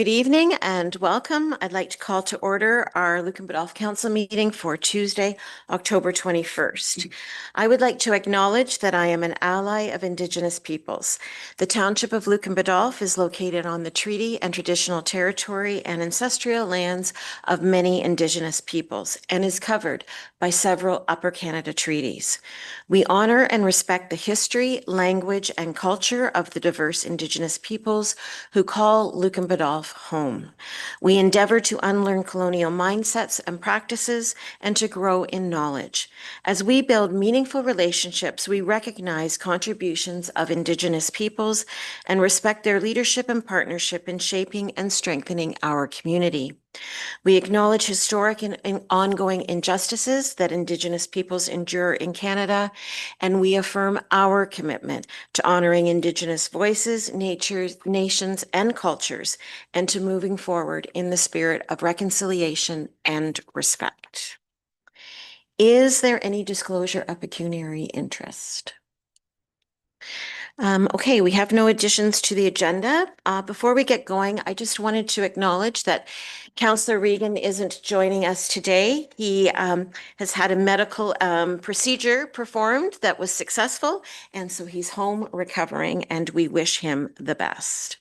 Good evening and welcome. I'd like to call to order our Lucan Biddulph Council meeting for Tuesday, October 21st. I would like to acknowledge that I am an ally of Indigenous peoples. The township of Lucan Biddulph is located on the treaty and traditional territory and ancestral lands of many Indigenous peoples and is covered by several Upper Canada treaties. We honor and respect the history, language, and culture of the diverse Indigenous peoples who call Lucan Biddulph home. We endeavor to unlearn colonial mindsets and practices and to grow in knowledge. As we build meaningful relationships, we recognize contributions of Indigenous peoples and respect their leadership and partnership in shaping and strengthening our community. We acknowledge historic and ongoing injustices that Indigenous peoples endure in Canada, and we affirm our commitment to honoring Indigenous voices, nations, and cultures, and to moving forward in the spirit of reconciliation and respect. Is there any disclosure of pecuniary interest? Okay, we have no additions to the agenda. Before we get going, I just wanted to acknowledge that Councillor Regan isn't joining us today. He has had a medical procedure performed that was successful, and so he's home recovering, and we wish him the best.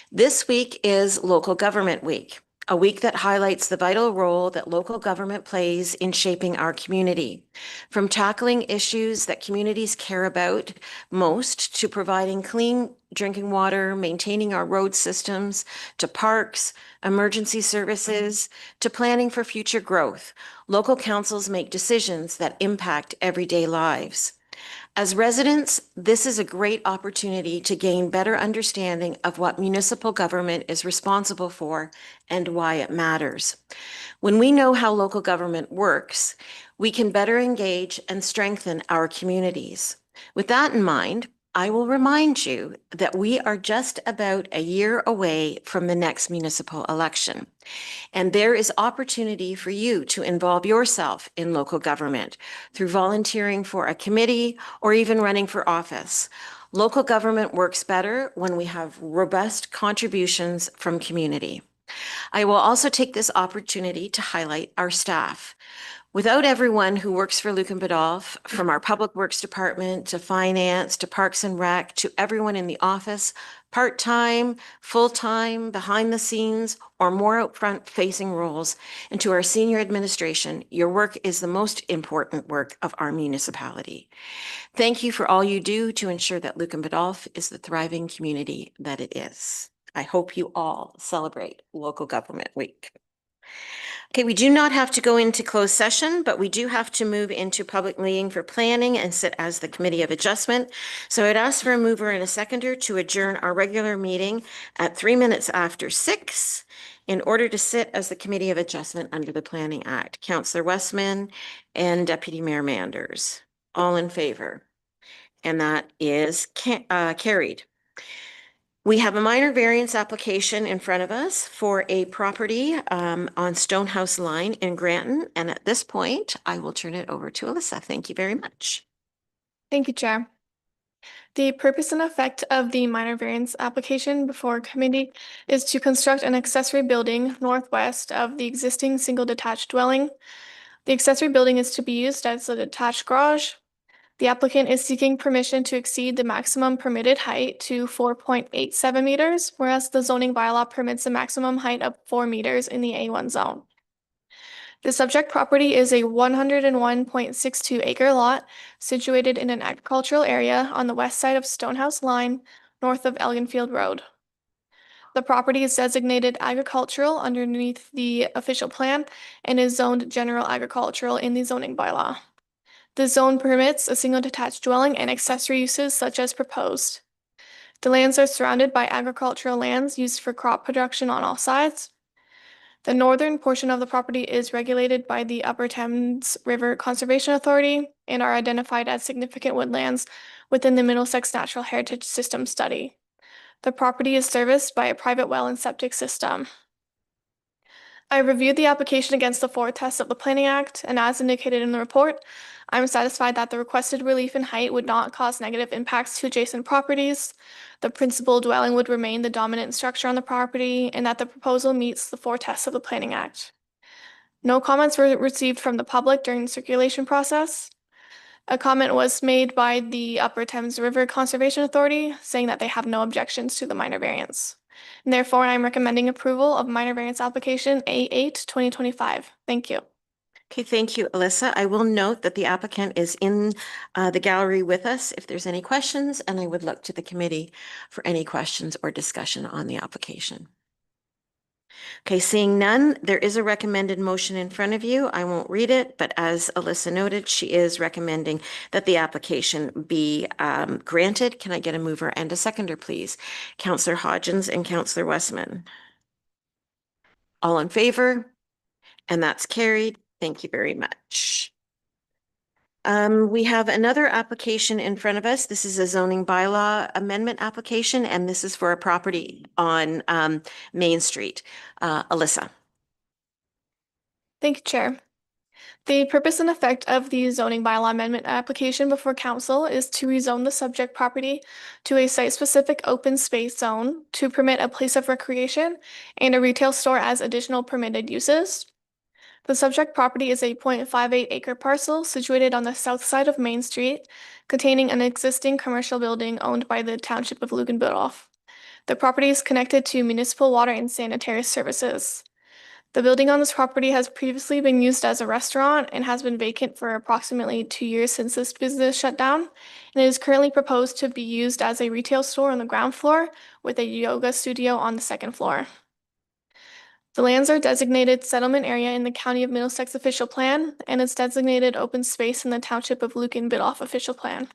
This week is Local Government Week, a week that highlights the vital role that local government plays in shaping our community. From tackling issues that communities care about most, to providing clean drinking water, maintaining our road systems, to parks, emergency services, to planning for future growth, local councils make decisions that impact everyday lives. As residents, this is a great opportunity to gain better understanding of what municipal government is responsible for and why it matters. When we know how local government works, we can better engage and strengthen our communities. With that in mind, I will remind you that we are just about a year away from the next municipal election. And there is opportunity for you to involve yourself in local government through volunteering for a committee or even running for office. Local government works better when we have robust contributions from community. I will also take this opportunity to highlight our staff. Without everyone who works for Lucan Biddulph, from our Public Works Department to Finance to Parks and Rec to everyone in the office, part-time, full-time, behind the scenes, or more out-front facing roles, and to our senior administration, your work is the most important work of our municipality. Thank you for all you do to ensure that Lucan Biddulph is the thriving community that it is. I hope you all celebrate Local Government Week. Okay, we do not have to go into closed session, but we do have to move into public meeting for planning and sit as the Committee of Adjustment. So I'd ask for a mover and a seconder to adjourn our regular meeting at 3 minutes after 6 in order to sit as the Committee of Adjustment under the Planning Act. Councillor Westman and Deputy Mayor Manders. All in favor? And that is carried. We have a minor variance application in front of us for a property on Stonehouse Line in Granton. And at this point, I will turn it over to Alyssa. Thank you very much. Thank you, Chair. The purpose and effect of the minor variance application before committee is to construct an accessory building northwest of the existing single detached dwelling. The accessory building is to be used as a detached garage. The applicant is seeking permission to exceed the maximum permitted height to 4.87 meters, whereas the zoning bylaw permits a maximum height of 4 meters in the A1 zone. The subject property is a 101.62 acre lot situated in an agricultural area on the west side of Stonehouse Line, north of Elginfield Road. The property is designated agricultural underneath the official plan and is zoned general agricultural in the zoning bylaw. The zone permits a single detached dwelling and accessory uses such as proposed. The lands are surrounded by agricultural lands used for crop production on all sides. The northern portion of the property is regulated by the Upper Thames River Conservation Authority and are identified as significant woodlands within the Middlesex Natural Heritage System study. The property is serviced by a private well and septic system. I reviewed the application against the four tests of the Planning Act, and as indicated in the report, I'm satisfied that the requested relief in height would not cause negative impacts to adjacent properties. The principal dwelling would remain the dominant structure on the property, and that the proposal meets the four tests of the Planning Act. No comments were received from the public during the circulation process. A comment was made by the Upper Thames River Conservation Authority, saying that they have no objections to the minor variance. And therefore, I'm recommending approval of minor variance application A8 2025. Thank you. Okay, thank you, Alyssa. I will note that the applicant is in the gallery with us if there's any questions, and I would look to the committee for any questions or discussion on the application. Okay, seeing none, there is a recommended motion in front of you. I won't read it, but as Alyssa noted, she is recommending that the application be granted. Can I get a mover and a seconder, please? Councillor Hodgins and Councillor Westman. All in favor? And that's carried. Thank you very much. We have another application in front of us. This is a zoning bylaw amendment application, and this is for a property on Main Street. Alyssa. Thank you, Chair. The purpose and effect of the zoning bylaw amendment application before council is to rezone the subject property to a site-specific open space zone to permit a place of recreation and a retail store as additional permitted uses. The subject property is a 0.58 acre parcel situated on the south side of Main Street, containing an existing commercial building owned by the Township of Lucan Biddulph. The property is connected to municipal water and sanitary services. The building on this property has previously been used as a restaurant and has been vacant for approximately 2 years since this business shut down, and it is currently proposed to be used as a retail store on the ground floor with a yoga studio on the second floor. The lands are designated settlement area in the County of Middlesex official plan, and it's designated open space in the Township of Lucan Biddulph official plan.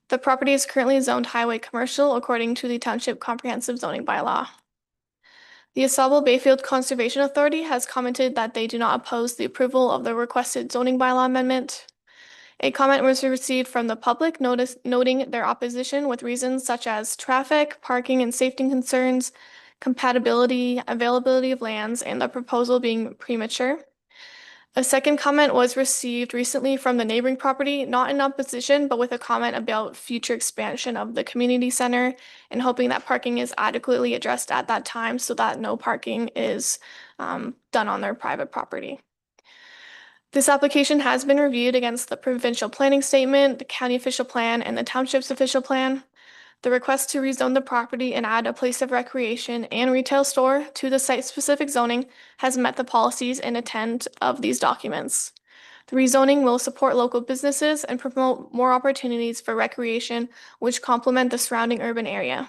The property is currently zoned highway commercial according to the Township Comprehensive Zoning Bylaw. The Asable Bayfield Conservation Authority has commented that they do not oppose the approval of the requested zoning bylaw amendment. A comment was received from the public noting their opposition with reasons such as traffic, parking and safety concerns, compatibility, availability of lands, and the proposal being premature. A second comment was received recently from the neighboring property, not in opposition, but with a comment about future expansion of the community center and hoping that parking is adequately addressed at that time so that no parking is done on their private property. This application has been reviewed against the provincial planning statement, the county official plan, and the township's official plan. The request to rezone the property and add a place of recreation and retail store to the site-specific zoning has met the policies and intent of these documents. The rezoning will support local businesses and promote more opportunities for recreation, which complement the surrounding urban area.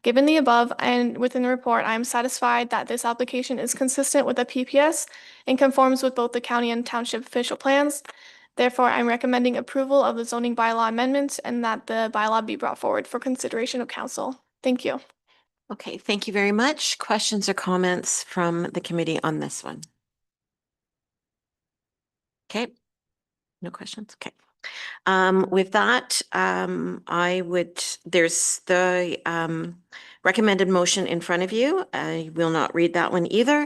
Given the above and within the report, I am satisfied that this application is consistent with the PPS and conforms with both the county and township official plans. Therefore, I'm recommending approval of the zoning bylaw amendment and that the bylaw be brought forward for consideration of council. Thank you. Okay, thank you very much. Questions or comments from the committee on this one? Okay, no questions. Okay. With that, there's the recommended motion in front of you. I will not read that one either,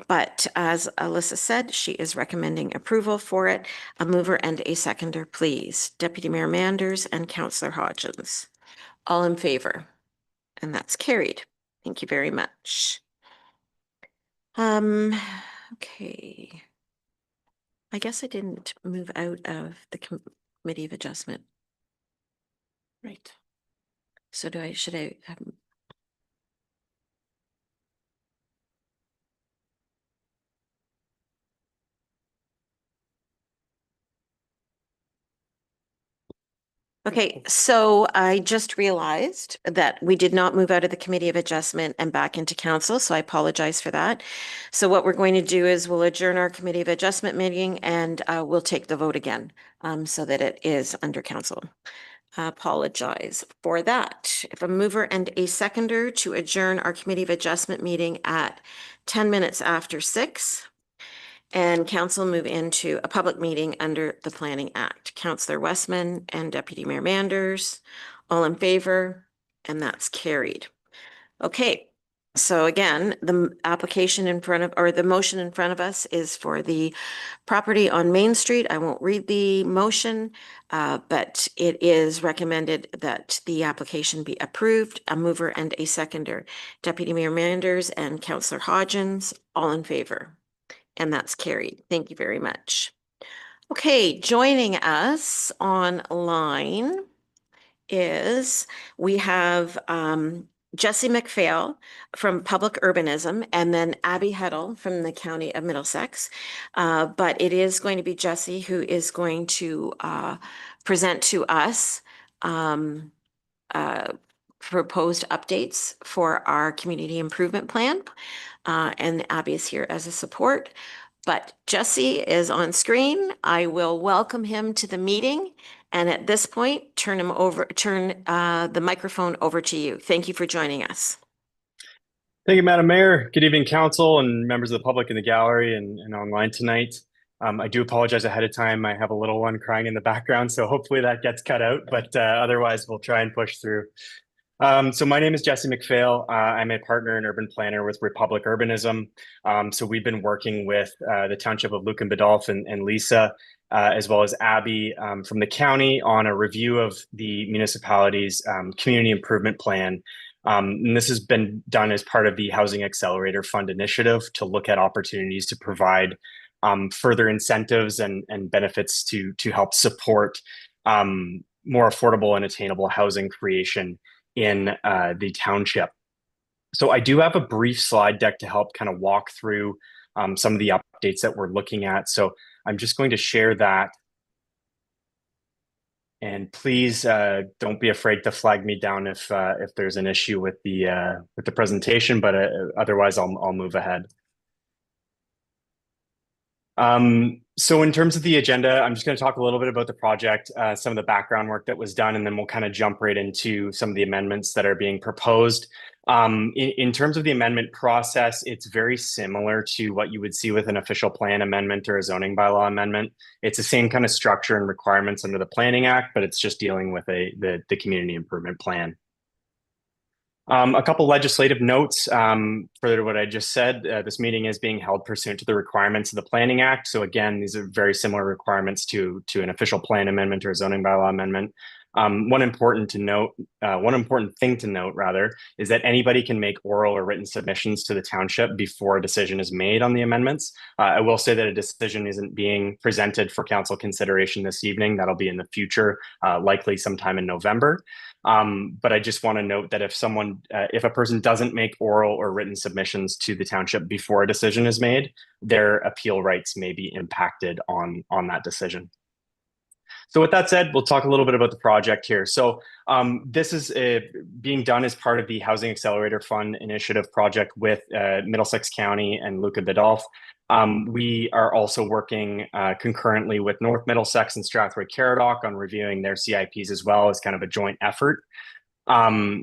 but as Alyssa said, she is recommending approval for it. A mover and a seconder, please. Deputy Mayor Manders and Councillor Hodgins. All in favor? And that's carried. Thank you very much. Okay. I guess I didn't move out of the Committee of Adjustment. Right. So should I Okay, so I just realized that we did not move out of the Committee of Adjustment and back into council, so I apologize for that. So what we're going to do is we'll adjourn our Committee of Adjustment meeting and we'll take the vote again so that it is under council. I apologize for that. If a mover and a seconder to adjourn our Committee of Adjustment meeting at 10 minutes after 6. And council move into a public meeting under the Planning Act. Councillor Westman and Deputy Mayor Manders, all in favor, and that's carried. Okay, So again, the application in front of, or the motion in front of us is for the property on Main Street. I won't read the motion, but it is recommended that the application be approved. A mover and a seconder. Deputy Mayor Manders and Councillor Hodgins, all in favor. And that's carried. Thank you very much. Okay, joining us online is we have Jesse McPhail from Public Urbanism and then Abby Heddle from the County of Middlesex. But it is going to be Jesse who is going to present to us uh, proposed updates for our community improvement plan. And Abby is here as a support. But Jesse is on screen. I will welcome him to the meeting. And at this point, turn the microphone over to you. Thank you for joining us. Thank you, Madam Mayor. Good evening, council and members of the public in the gallery and online tonight. I do apologize ahead of time. I have a little one crying in the background, so hopefully that gets cut out, but otherwise we'll try and push through. So my name is Jesse McPhail. I'm a partner and urban planner with Republic Urbanism. So we've been working with the Township of Lucan Biddulph and Lisa, as well as Abby from the county on a review of the municipality's community improvement plan. And this has been done as part of the Housing Accelerator Fund initiative to look at opportunities to provide further incentives and benefits to help support more affordable and attainable housing creation in the township. So I do have a brief slide deck to help kind of walk through some of the updates that we're looking at. So I'm just going to share that. And please don't be afraid to flag me down if there's an issue with the presentation, but otherwise I'll move ahead. So in terms of the agenda, I'm just going to talk a little bit about the project, some of the background work that was done, and then we'll kind of jump right into some of the amendments that are being proposed. In terms of the amendment process, it's very similar to what you would see with an official plan amendment or a zoning bylaw amendment. It's the same kind of structure and requirements under the Planning Act, but it's just dealing with the community improvement plan. A couple legislative notes further to what I just said. This meeting is being held pursuant to the requirements of the Planning Act. So again, these are very similar requirements to an official plan amendment or a zoning bylaw amendment. One important thing to note, rather, is that anybody can make oral or written submissions to the township before a decision is made on the amendments. I will say that a decision isn't being presented for council consideration this evening. That'll be in the future, likely sometime in November. But I just want to note that if a person doesn't make oral or written submissions to the township before a decision is made, their appeal rights may be impacted on that decision. So with that said, we'll talk a little bit about the project here. So this is being done as part of the Housing Accelerator Fund initiative project with Middlesex County and Lucan Biddulph. We are also working concurrently with North Middlesex and Strathroy Caradoc on reviewing their CIPs as well as kind of a joint effort.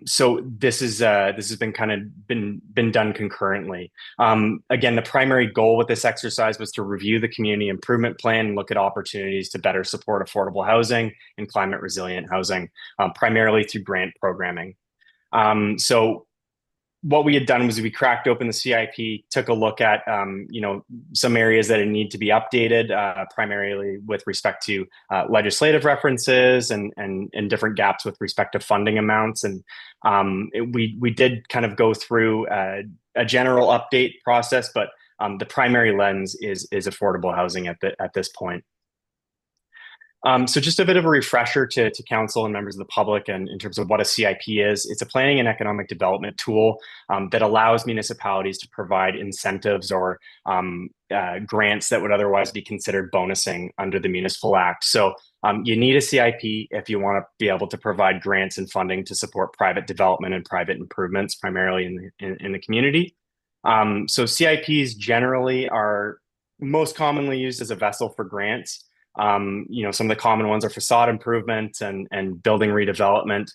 So this has been done concurrently. Again, the primary goal with this exercise was to review the community improvement plan and look at opportunities to better support affordable housing and climate resilient housing, primarily through grant programming. So what we had done was we cracked open the CIP, took a look at some areas that need to be updated, primarily with respect to legislative references and different gaps with respect to funding amounts. And we did kind of go through a general update process, but the primary lens is affordable housing at this point. So just a bit of a refresher to council and members of the public and in terms of what a CIP is. It's a planning and economic development tool that allows municipalities to provide incentives or grants that would otherwise be considered bonusing under the Municipal Act. So you need a CIP if you want to be able to provide grants and funding to support private development and private improvements, primarily in the community. So CIPs generally are most commonly used as a vessel for grants. Some of the common ones are facade improvements and building redevelopment.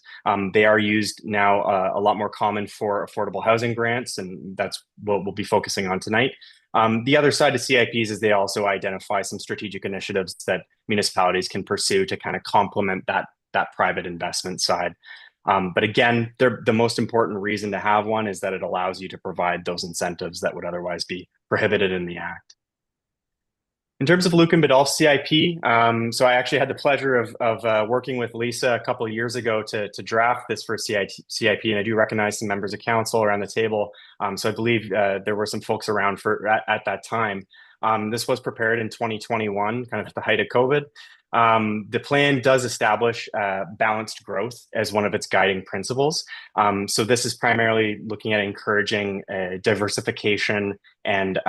They are used now a lot more common for affordable housing grants, and that's what we'll be focusing on tonight. The other side of CIPs is they also identify some strategic initiatives that municipalities can pursue to kind of complement that private investment side. But again, the most important reason to have one is that it allows you to provide those incentives that would otherwise be prohibited in the Act. In terms of Lucan Biddulph CIP, so I actually had the pleasure of working with Lisa a couple of years ago to draft this for CIP, and I do recognize some members of council around the table. So I believe there were some folks around at that time. This was prepared in 2021, kind of at the height of COVID. The plan does establish balanced growth as one of its guiding principles. So this is primarily looking at encouraging diversification and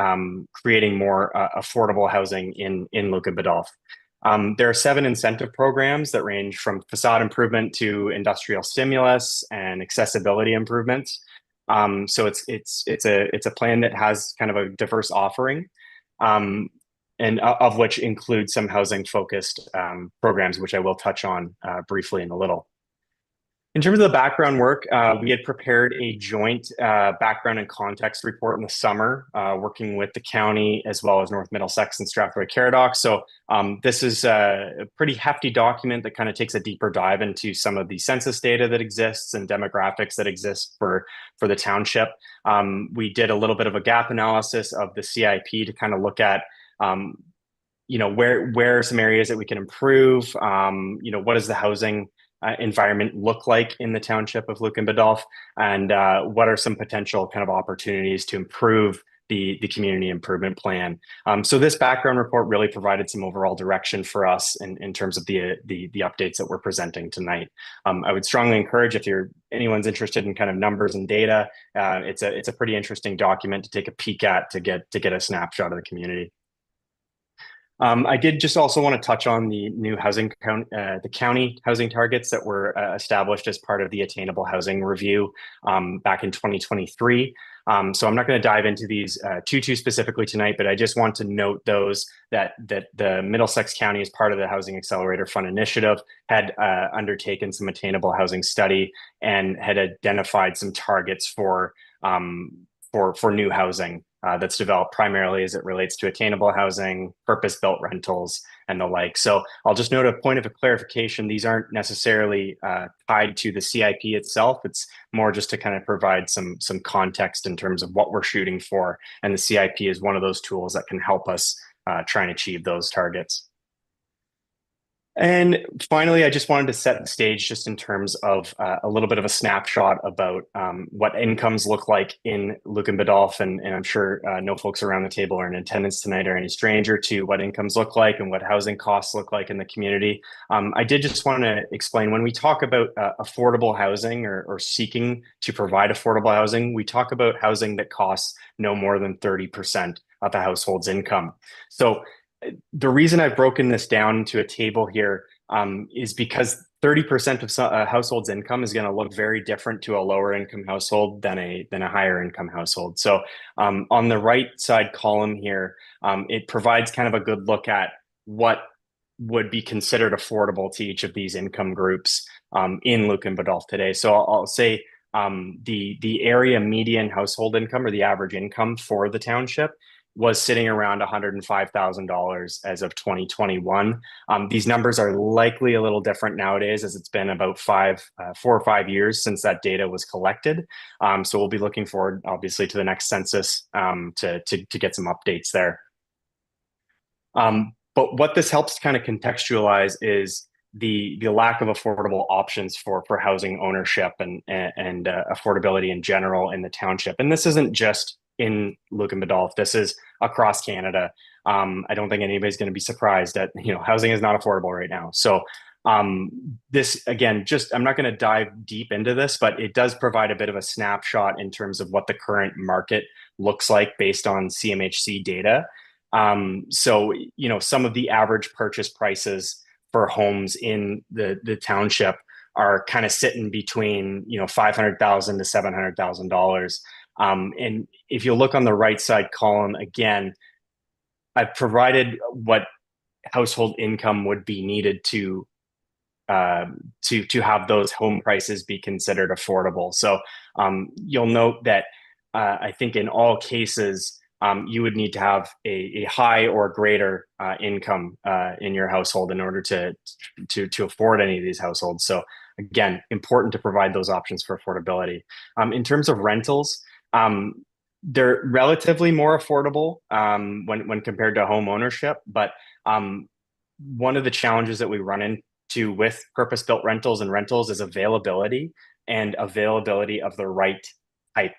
creating more affordable housing in Lucan Biddulph. There are 7 incentive programs that range from facade improvement to industrial stimulus and accessibility improvements. So it's a plan that has kind of a diverse offering. And of which include some housing-focused programs, which I will touch on briefly in a little. In terms of the background work, we had prepared a joint background and context report in the summer, working with the county as well as North Middlesex and Strathroy-Caradoc. So this is a pretty hefty document that kind of takes a deeper dive into some of the census data that exists and demographics that exist for the township. We did a little bit of a gap analysis of the CIP to kind of look at where are some areas that we can improve? What does the housing environment look like in the township of Lucan Biddulph? And what are some potential kind of opportunities to improve the community improvement plan? So this background report really provided some overall direction for us in terms of the updates that we're presenting tonight. I would strongly encourage, if anyone's interested in kind of numbers and data, it's a pretty interesting document to take a peek at to get a snapshot of the community. I did just also want to touch on the new the county housing targets that were established as part of the Attainable Housing Review back in 2023. So I'm not going to dive into these too specifically tonight, but I just want to note those that the Middlesex County, as part of the Housing Accelerator Fund initiative, had undertaken some attainable housing study and had identified some targets for new housing that's developed primarily as it relates to attainable housing, purpose-built rentals, and the like. So I'll just note a point of clarification. These aren't necessarily tied to the CIP itself. It's more just to kind of provide some context in terms of what we're shooting for. And the CIP is one of those tools that can help us try and achieve those targets. And finally, I just wanted to set the stage just in terms of a little bit of a snapshot about what incomes look like in Lucan Biddulph. And I'm sure no folks around the table are in attendance tonight or any stranger to what incomes look like and what housing costs look like in the community. I did just want to explain, when we talk about affordable housing or seeking to provide affordable housing, we talk about housing that costs no more than 30% of a household's income. So the reason I've broken this down into a table here is because 30% of a household's income is going to look very different to a lower income household than a higher income household. So on the right side column here, it provides kind of a good look at what would be considered affordable to each of these income groups in Lucan Biddulph today. So I'll say the area median household income, or the average income for the township, was sitting around $105,000 as of 2021. These numbers are likely a little different nowadays, as it's been about 4 or 5 years since that data was collected. So we'll be looking forward, obviously, to the next census to get some updates there. But what this helps to kind of contextualize is the lack of affordable options for housing ownership and affordability in general in the township. And this isn't just in Lucan Biddulph. This is across Canada. I don't think anybody's going to be surprised that housing is not affordable right now. So this, again, I'm not going to dive deep into this, but it does provide a bit of a snapshot in terms of what the current market looks like based on CMHC data. So some of the average purchase prices for homes in the township are kind of sitting between $500,000 to $700,000. And if you look on the right side column, again, I've provided what household income would be needed to have those home prices be considered affordable. So you'll note that I think in all cases, you would need to have a high or greater income in your household in order to afford any of these households. So again, important to provide those options for affordability. In terms of rentals, they're relatively more affordable when compared to home ownership, but one of the challenges that we run into with purpose-built rentals and rentals is availability and availability of the right type.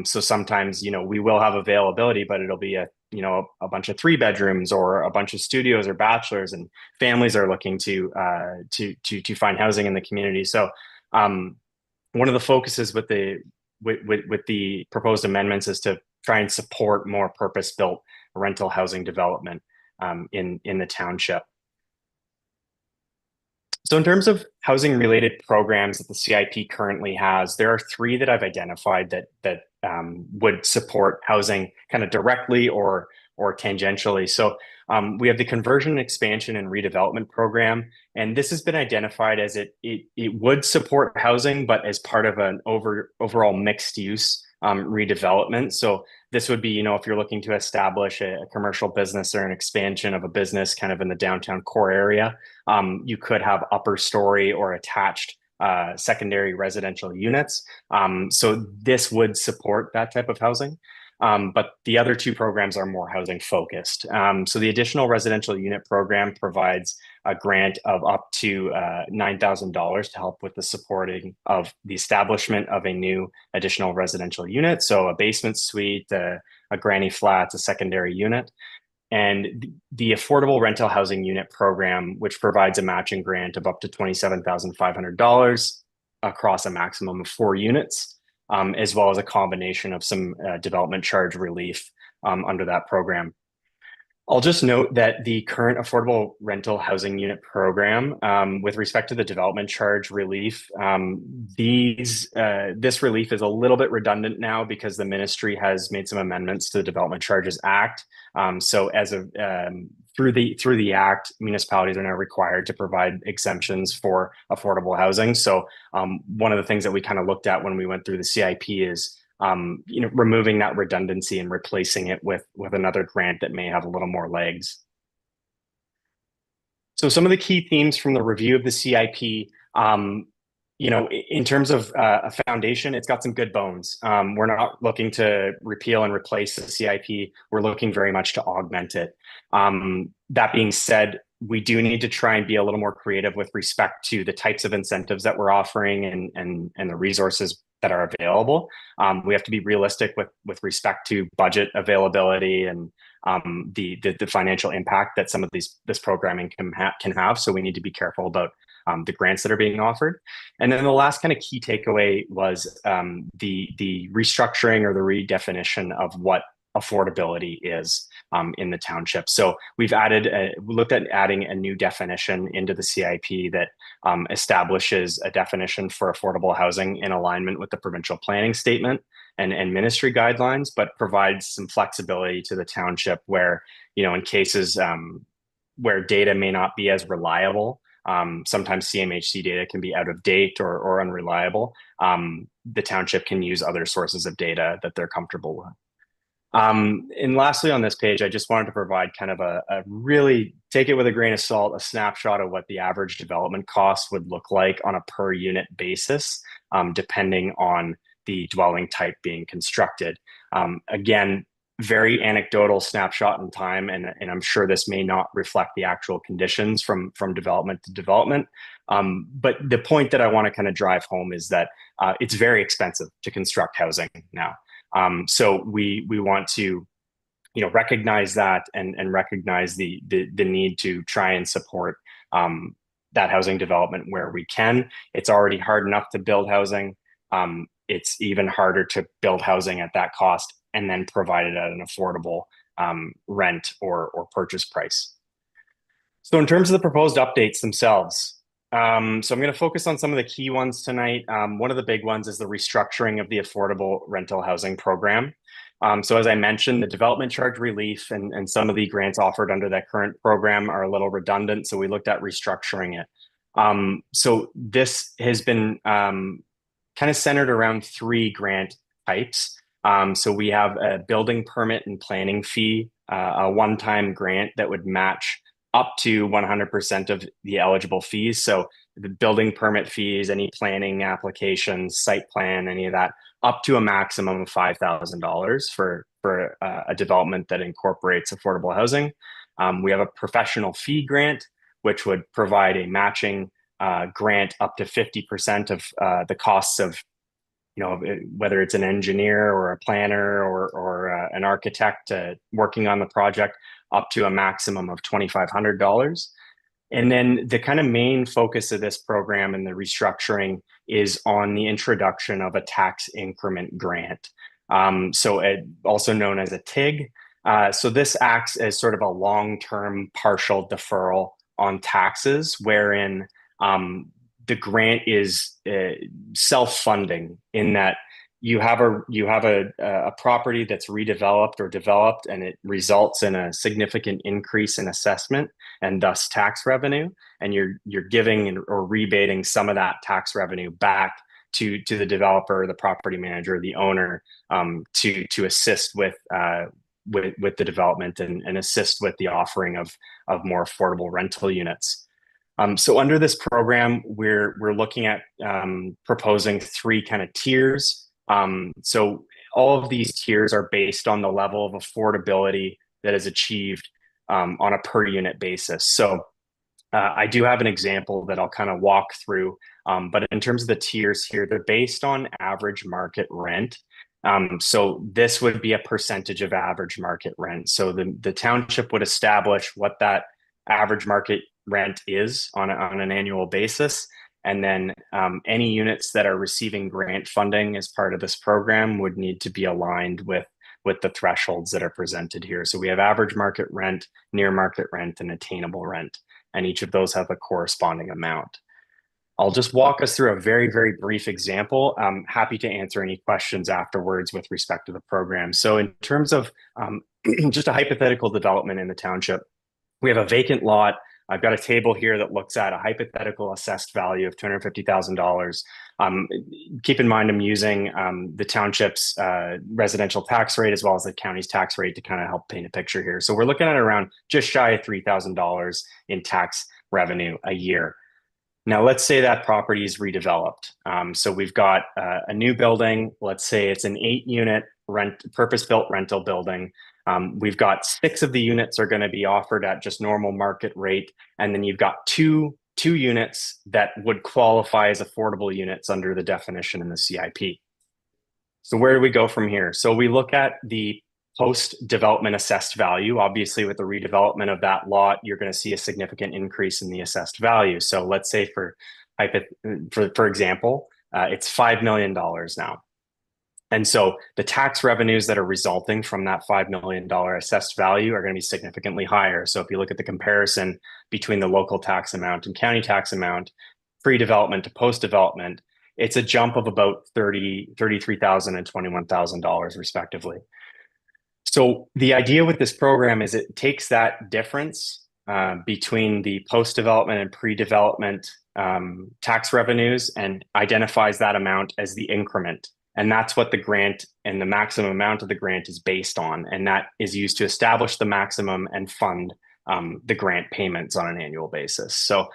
So sometimes, we will have availability, but it'll be a bunch of 3 bedrooms or a bunch of studios or bachelors, and families are looking to find housing in the community. So one of the focuses with the proposed amendments is to try and support more purpose-built rental housing development in the township. So in terms of housing related programs that the CIP currently has, there are 3 that I've identified that would support housing kind of directly or tangentially. So we have the conversion, expansion, and redevelopment program, and this has been identified as it would support housing, but as part of an overall mixed use redevelopment. So this would be, if you're looking to establish a commercial business or an expansion of a business kind of in the downtown core area, you could have upper story or attached secondary residential units. So this would support that type of housing. But the other 2 programs are more housing focused. So the additional residential unit program provides a grant of up to $9,000 to help with the supporting of the establishment of a new additional residential unit. So a basement suite, a granny flat, a secondary unit. And the affordable rental housing unit program, which provides a matching grant of up to $27,500 across a maximum of 4 units. As well as a combination of some development charge relief under that program. I'll just note that the current affordable rental housing unit program, with respect to the development charge relief, this relief is a little bit redundant now because the ministry has made some amendments to the Development Charges Act. So as of through the act, municipalities are now required to provide exemptions for affordable housing. So one of the things that we kind of looked at when we went through the CIP is removing that redundancy and replacing it with another grant that may have a little more legs. So some of the key themes from the review of the CIP, in terms of a foundation, it's got some good bones. We're not looking to repeal and replace the CIP. We're looking very much to augment it. That being said, we do need to try and be a little more creative with respect to the types of incentives that we're offering and the resources that are available. We have to be realistic with respect to budget availability and the financial impact that some of this programming can have. So we need to be careful about the grants that are being offered. And then the last kind of key takeaway was the restructuring or the redefinition of what affordability is in the township. So we looked at adding a new definition into the CIP that establishes a definition for affordable housing in alignment with the provincial planning statement and ministry guidelines, but provides some flexibility to the township where, in cases where data may not be as reliable, sometimes CMHC data can be out of date or unreliable. The township can use other sources of data that they're comfortable with. And lastly, on this page, I just wanted to provide kind of a really take it with a grain of salt, a snapshot of what the average development cost would look like on a per unit basis, depending on the dwelling type being constructed. Again, very anecdotal snapshot in time, and I'm sure this may not reflect the actual conditions from development to development. But the point that I want to kind of drive home is that it's very expensive to construct housing now. So we want to, recognize that and recognize the need to try and support that housing development where we can. It's already hard enough to build housing. It's even harder to build housing at that cost and then provide it at an affordable rent or purchase price. So in terms of the proposed updates themselves, so I'm going to focus on some of the key ones tonight. One of the big ones is the restructuring of the affordable rental housing program. So as I mentioned, the development charge relief and some of the grants offered under that current program are a little redundant. So we looked at restructuring it. So this has been kind of centered around 3 grant types. So we have a building permit and planning fee, a one-time grant that would match up to 100% of the eligible fees. So the building permit fees, any planning applications, site plan, any of that, up to a maximum of $5,000 for a development that incorporates affordable housing. We have a professional fee grant, which would provide a matching grant up to 50% of the costs of, whether it's an engineer or a planner or an architect working on the project, up to a maximum of $2,500. And then the kind of main focus of this program and the restructuring is on the introduction of a tax increment grant. Also known as a TIG. So this acts as sort of a long-term partial deferral on taxes, wherein the grant is self-funding in that you have a property that's redeveloped or developed, and it results in a significant increase in assessment and thus tax revenue, and you're giving or rebating some of that tax revenue back to the developer, the property manager, the owner, to assist with the development and assist with the offering of more affordable rental units. So under this program, we're looking at proposing three kind of tiers. So all of these tiers are based on the level of affordability that is achieved on a per unit basis. So I do have an example that I'll kind of walk through, but in terms of the tiers here, they're based on average market rent. So this would be a percentage of average market rent. So the township would establish what that average market rent is on an annual basis. And then any units that are receiving grant funding as part of this program would need to be aligned with the thresholds that are presented here. So we have average market rent, near market rent, and attainable rent. And each of those have a corresponding amount. I'll just walk us through a very, very brief example. I'm happy to answer any questions afterwards with respect to the program. So in terms of just a hypothetical development in the township, we have a vacant lot. I've got a table here that looks at a hypothetical assessed value of $250,000. Keep in mind, I'm using the township's residential tax rate as well as the county's tax rate to kind of help paint a picture here. So we're looking at around just shy of $3,000 in tax revenue a year. Now, let's say that property is redeveloped. So we've got a new building. Let's say it's an 8-unit purpose-built rental building. We've got 6 of the units are going to be offered at just normal market rate. And then you've got two units that would qualify as affordable units under the definition in the CIP. So where do we go from here? So we look at the post-development assessed value. Obviously, with the redevelopment of that lot, you're going to see a significant increase in the assessed value. So let's say for example, it's $5 million now. And so the tax revenues that are resulting from that $5 million assessed value are going to be significantly higher. So if you look at the comparison between the local tax amount and county tax amount, pre-development to post-development, it's a jump of about $33,000 and $21,000 respectively. So the idea with this program is it takes that difference between the post-development and pre-development tax revenues and identifies that amount as the increment. And that's what the grant and the maximum amount of the grant is based on. And that is used to establish the maximum and fund the grant payments on an annual basis. So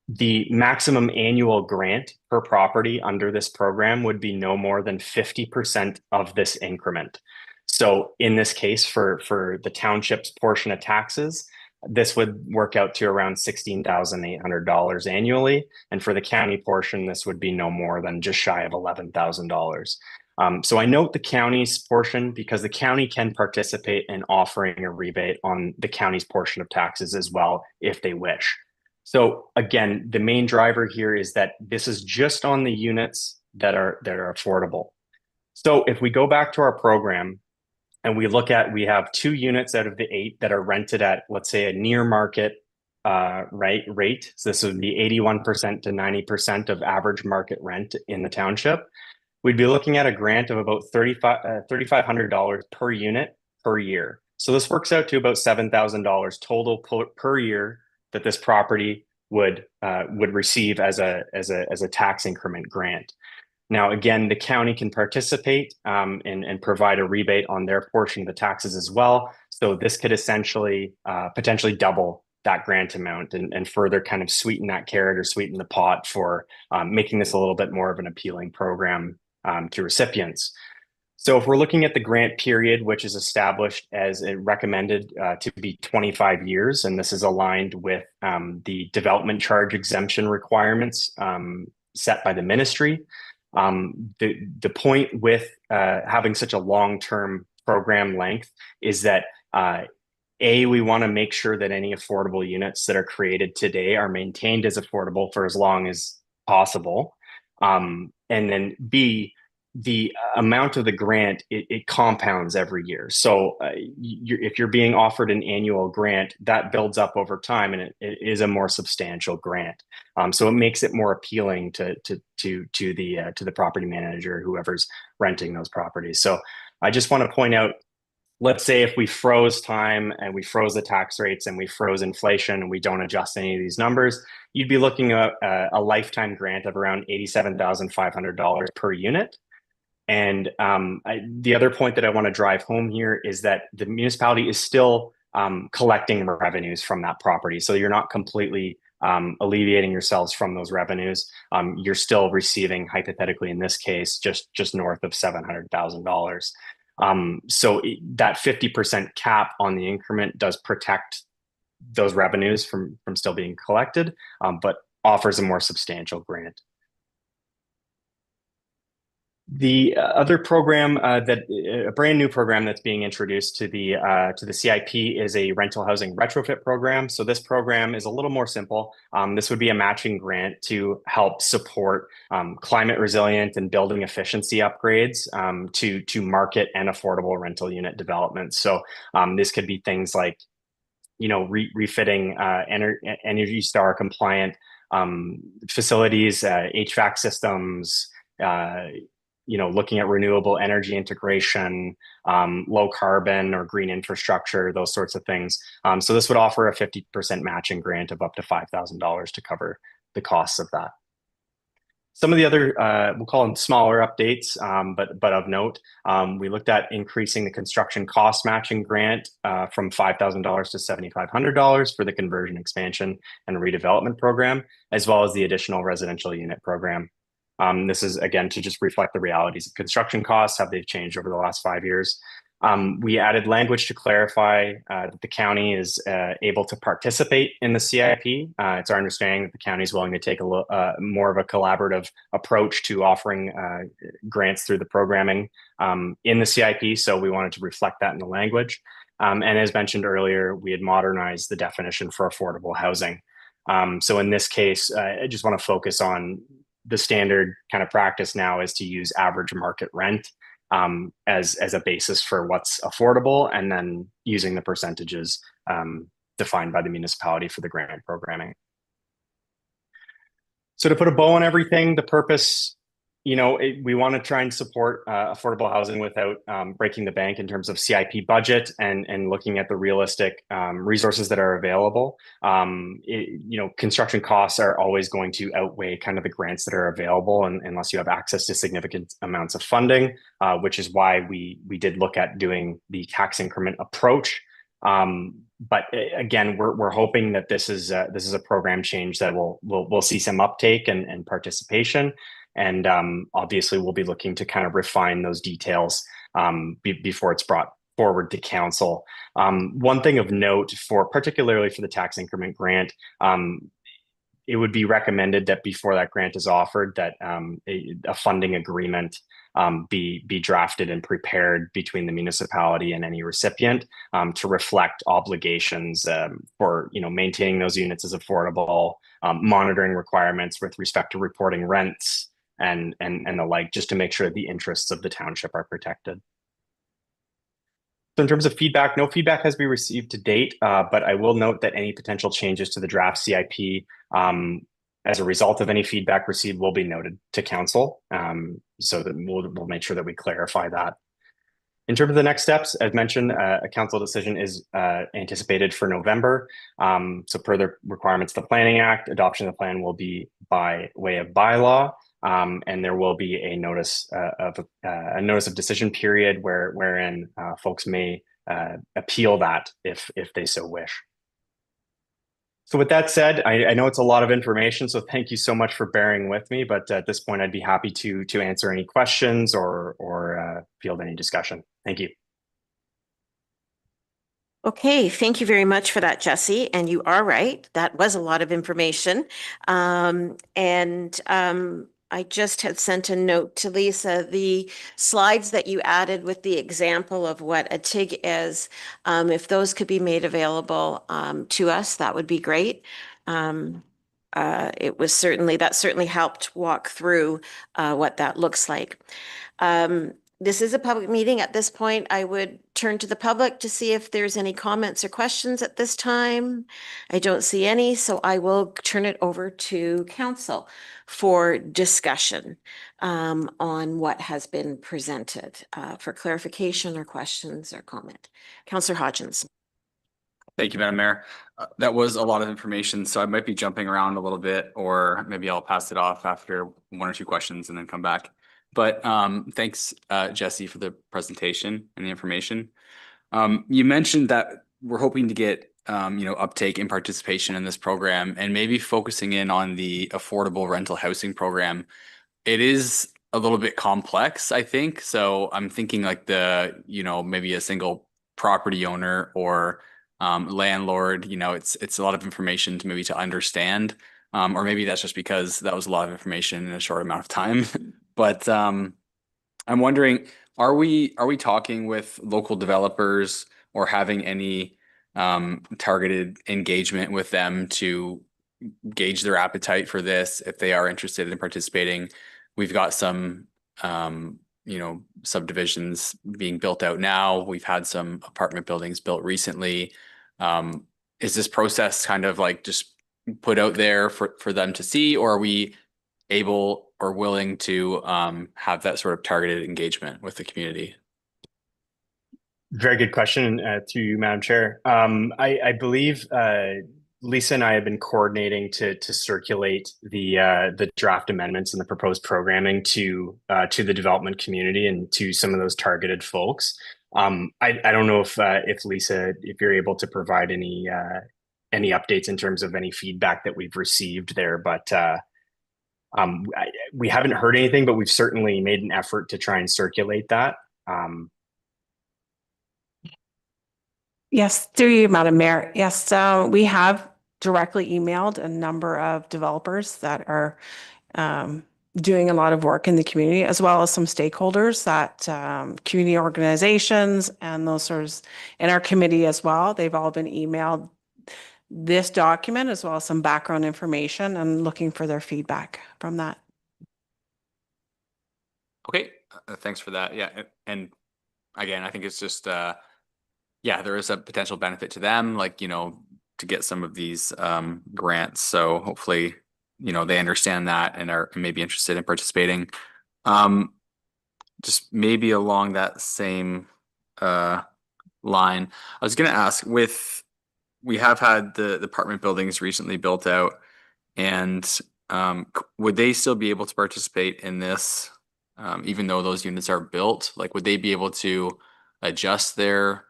the maximum annual grant per property under this program would be no more than 50% of this increment. So in this case, for the township's portion of taxes, this would work out to around $16,800 annually. And for the county portion, this would be no more than just shy of $11,000. So I note the county's portion because the county can participate in offering a rebate on the county's portion of taxes as well, if they wish. So again, the main driver here is that this is just on the units that are affordable. So if we go back to our program, and we have 2 units out of the 8 that are rented at, let's say, a near market rate. So this would be 81% to 90% of average market rent in the township. We'd be looking at a grant of about $3,500 per unit per year. So this works out to about $7,000 total per year that this property would receive as a tax increment grant. Now, again, the county can participate and provide a rebate on their portion of the taxes as well. So this could essentially potentially double that grant amount and further kind of sweeten that carrot or sweeten the pot for making this a little bit more of an appealing program to recipients. So if we're looking at the grant period, which is established as recommended to be 25 years, and this is aligned with the development charge exemption requirements set by the ministry. The point with having such a long-term program length is that we want to make sure that any affordable units that are created today are maintained as affordable for as long as possible. And then B, the amount of the grant, it compounds every year. So if you're being offered an annual grant, that builds up over time, and it is a more substantial grant. So it makes it more appealing to the property manager, whoever's renting those properties. So I just want to point out, let's say if we froze time and we froze the tax rates and we froze inflation and we don't adjust any of these numbers, you'd be looking at a lifetime grant of around $87,500 per unit. And the other point that I want to drive home here is that the municipality is still collecting revenues from that property. So you're not completely alleviating yourselves from those revenues. You're still receiving, hypothetically in this case, just north of $700,000. So that 50% cap on the increment does protect those revenues from still being collected, but offers a more substantial grant. The other program a brand new program that's being introduced to the CIP is a rental housing retrofit program. So this program is a little more simple. This would be a matching grant to help support climate resilient and building efficiency upgrades to market and affordable rental unit development. So this could be things like, refitting Energy Star compliant facilities, HVAC systems, looking at renewable energy integration, low carbon or green infrastructure, those sorts of things. So this would offer a 50% matching grant of up to $5,000 to cover the costs of that. Some of the other, we'll call them smaller updates, but of note, we looked at increasing the construction cost matching grant from $5,000 to $7,500 for the conversion, expansion, and redevelopment program, as well as the additional residential unit program. This is, again, to just reflect the realities of construction costs, how they've changed over the last 5 years. We added language to clarify that the county is able to participate in the CIP. It's our understanding that the county is willing to take more of a collaborative approach to offering grants through the programming in the CIP. So we wanted to reflect that in the language. And as mentioned earlier, we had modernized the definition for affordable housing. So in this case, I just want to focus on the standard kind of practice now is to use average market rent as a basis for what's affordable, and then using the percentages defined by the municipality for the grant programming. So to put a bow on everything, the purpose, we want to try and support affordable housing without breaking the bank in terms of CIP budget and looking at the realistic resources that are available. Construction costs are always going to outweigh kind of the grants that are available unless you have access to significant amounts of funding, which is why we did look at doing the tax increment approach. But again, we're hoping that this is a program change that we'll see some uptake and participation. And obviously, we'll be looking to kind of refine those details before it's brought forward to council. One thing of note, particularly for the tax increment grant, it would be recommended that before that grant is offered, that a funding agreement be drafted and prepared between the municipality and any recipient to reflect obligations for maintaining those units as affordable, monitoring requirements with respect to reporting rents, and the like, just to make sure the interests of the township are protected. So in terms of feedback, no feedback has been received to date, but I will note that any potential changes to the draft CIP as a result of any feedback received will be noted to council, so that we'll make sure that we clarify that. In terms of the next steps, as mentioned, a council decision is anticipated for November. So per the requirements of the Planning Act, adoption of the plan will be by way of bylaw. and there will be a notice of decision period wherein folks may appeal that if they so wish. So with that said, I know it's a lot of information, so thank you so much for bearing with me. But at this point, I'd be happy to answer any questions or field any discussion. Thank you. Okay, thank you very much for that, Jesse. And you are right. That was a lot of information. I just had sent a note to Lisa. The slides that you added with the example of what a TIG is, if those could be made available to us, that would be great. That certainly helped walk through what that looks like. This is a public meeting. At this point, I would turn to the public to see if there's any comments or questions at this time. I don't see any, so I will turn it over to council for discussion on what has been presented for clarification or questions or comment. Councillor Hodgins. Thank you, Madam Mayor. That was a lot of information, so I might be jumping around a little bit, or maybe I'll pass it off after one or two questions and then come back. But thanks, Jesse, for the presentation and the information. You mentioned that we're hoping to get uptake and participation in this program, and maybe focusing in on the affordable rental housing program. It is a little bit complex, I think. So I'm thinking like maybe a single property owner or landlord. It's a lot of information to understand. Or maybe that's just because that was a lot of information in a short amount of time. But I'm wondering, are we talking with local developers or having any targeted engagement with them to gauge their appetite for this if they are interested in participating? We've got some subdivisions being built out now. We've had some apartment buildings built recently. Is this process kind of like just put out there for them to see, or are we able or willing to have that sort of targeted engagement with the community? Very good question through you, Madam Chair. I believe Lisa and I have been coordinating to circulate the draft amendments and the proposed programming to the development community and to some of those targeted folks. I don't know if Lisa, if you're able to provide any updates in terms of any feedback that we've received there, but we haven't heard anything, but we've certainly made an effort to try and circulate that. Yes, through you, Madam Mayor. Yes, we have directly emailed a number of developers that are doing a lot of work in the community, as well as some stakeholders that community organizations and those sorts in our committee as well. They've all been emailed this document as well as some background information and looking for their feedback from that. Okay, thanks for that. Yeah, and again, I think it's just there is a potential benefit to them, to get some of these grants. So hopefully, they understand that and are maybe interested in participating. Just maybe along that same line, I was going to ask, we have had the apartment buildings recently built out, and would they still be able to participate in this, even though those units are built? Would they be able to adjust their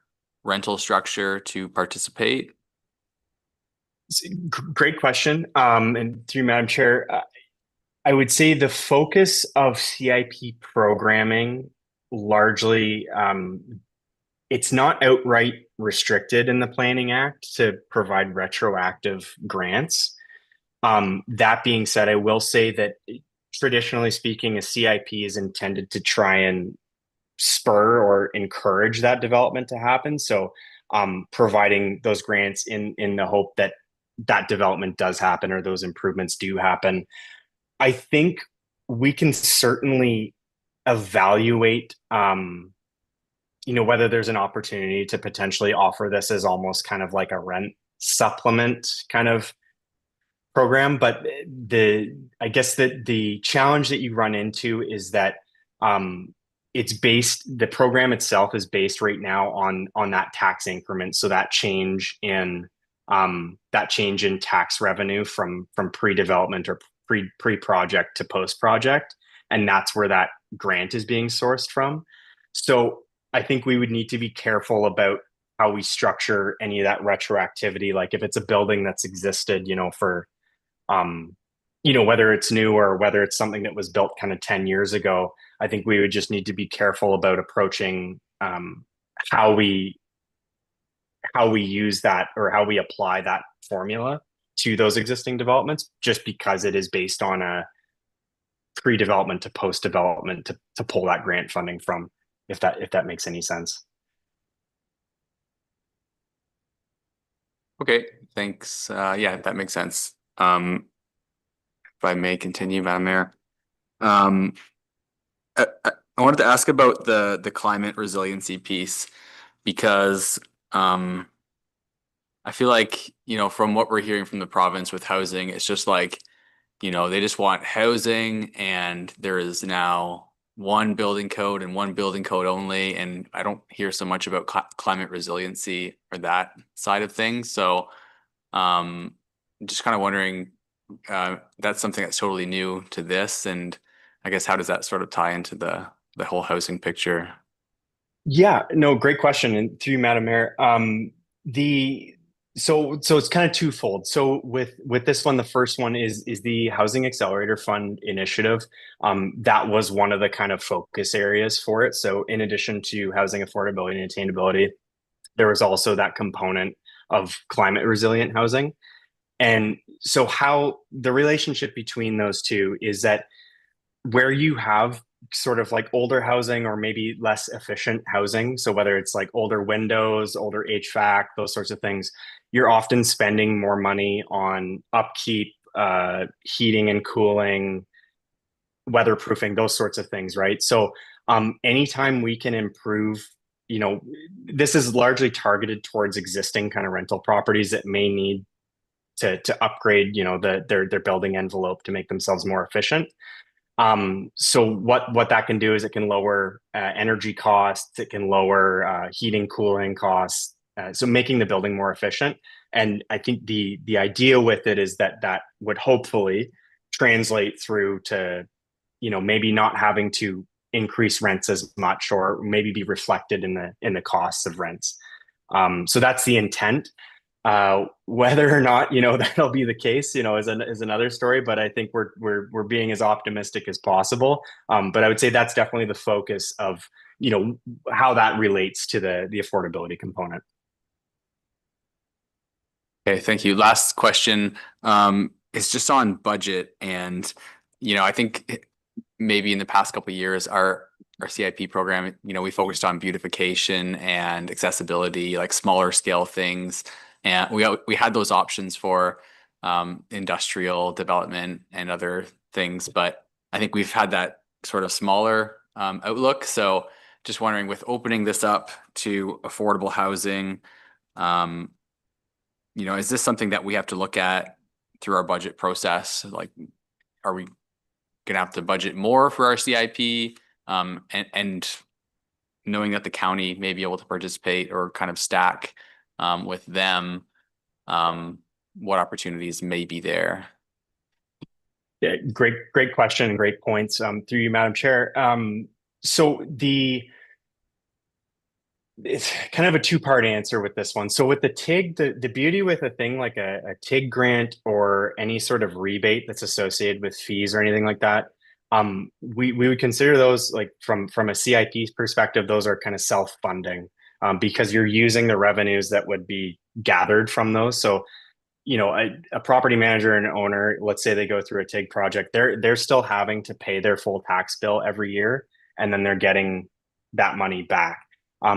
rental structure to participate? Great question. And through Madam Chair, I would say the focus of CIP programming largely, it's not outright restricted in the Planning Act to provide retroactive grants. That being said, I will say that traditionally speaking, a CIP is intended to try and spur or encourage that development to happen. So providing those grants in the hope that that development does happen or those improvements do happen. I think we can certainly evaluate whether there's an opportunity to potentially offer this as almost kind of like a rent supplement kind of program. But I guess that the challenge that you run into is that the program itself is based right now on that tax increment. So that change in tax revenue from pre-development or pre-project to post-project, and that's where that grant is being sourced from. So I think we would need to be careful about how we structure any of that retroactivity. Like if it's a building that's existed, for whether it's new or whether it's something that was built kind of 10 years ago, I think we would just need to be careful about approaching how we use that or how we apply that formula to those existing developments, just because it is based on a pre-development to post-development to pull that grant funding from, if that makes any sense. Okay, thanks. Yeah, that makes sense. If I may continue, Madam Mayor. I wanted to ask about the climate resiliency piece, because I feel like, from what we're hearing from the province with housing, it's just like, they just want housing, and there is now one building code and one building code only. And I don't hear so much about climate resiliency or that side of things. So just kind of wondering, that's something that's totally new to this. And I guess, how does that sort of tie into the whole housing picture? Yeah, no, great question. And through you, Madam Mayor, so it's kind of twofold. So with this one, the first one is the Housing Accelerator Fund initiative. That was one of the kind of focus areas for it. So in addition to housing affordability and attainability, there was also that component of climate resilient housing. And so how the relationship between those two is that where you have sort of like older housing or maybe less efficient housing, so whether it's like older windows, older HVAC, those sorts of things, you're often spending more money on upkeep, heating and cooling, weatherproofing, those sorts of things, right? So anytime we can improve, this is largely targeted towards existing kind of rental properties that may need to upgrade, their building envelope to make themselves more efficient. So what that can do is it can lower energy costs, it can lower heating, cooling costs, so making the building more efficient. And I think the idea with it is that would hopefully translate through to, maybe not having to increase rents as much, or maybe be reflected in the costs of rents. So that's the intent. Whether or not that'll be the case, is another story. But I think we're being as optimistic as possible. But I would say that's definitely the focus of how that relates to the affordability component. Okay, thank you. Last question is just on budget, and I think maybe in the past couple of years, our CIP program, we focused on beautification and accessibility, like smaller scale things. And we had those options for industrial development and other things, but I think we've had that sort of smaller outlook. So just wondering, with opening this up to affordable housing, is this something that we have to look at through our budget process? Like, are we going to have to budget more for our CIP? And knowing that the county may be able to participate or kind of stack with them, what opportunities may be there? Yeah, great question and great points through you, Madam Chair. So it's kind of a two-part answer with this one. So with the TIG, the beauty with a thing like a TIG grant or any sort of rebate that's associated with fees or anything like that, we would consider those, like from a CIP perspective, those are kind of self-funding, because you're using the revenues that would be gathered from those. So a property manager and owner, let's say they go through a TIG project, they're still having to pay their full tax bill every year, and then they're getting that money back.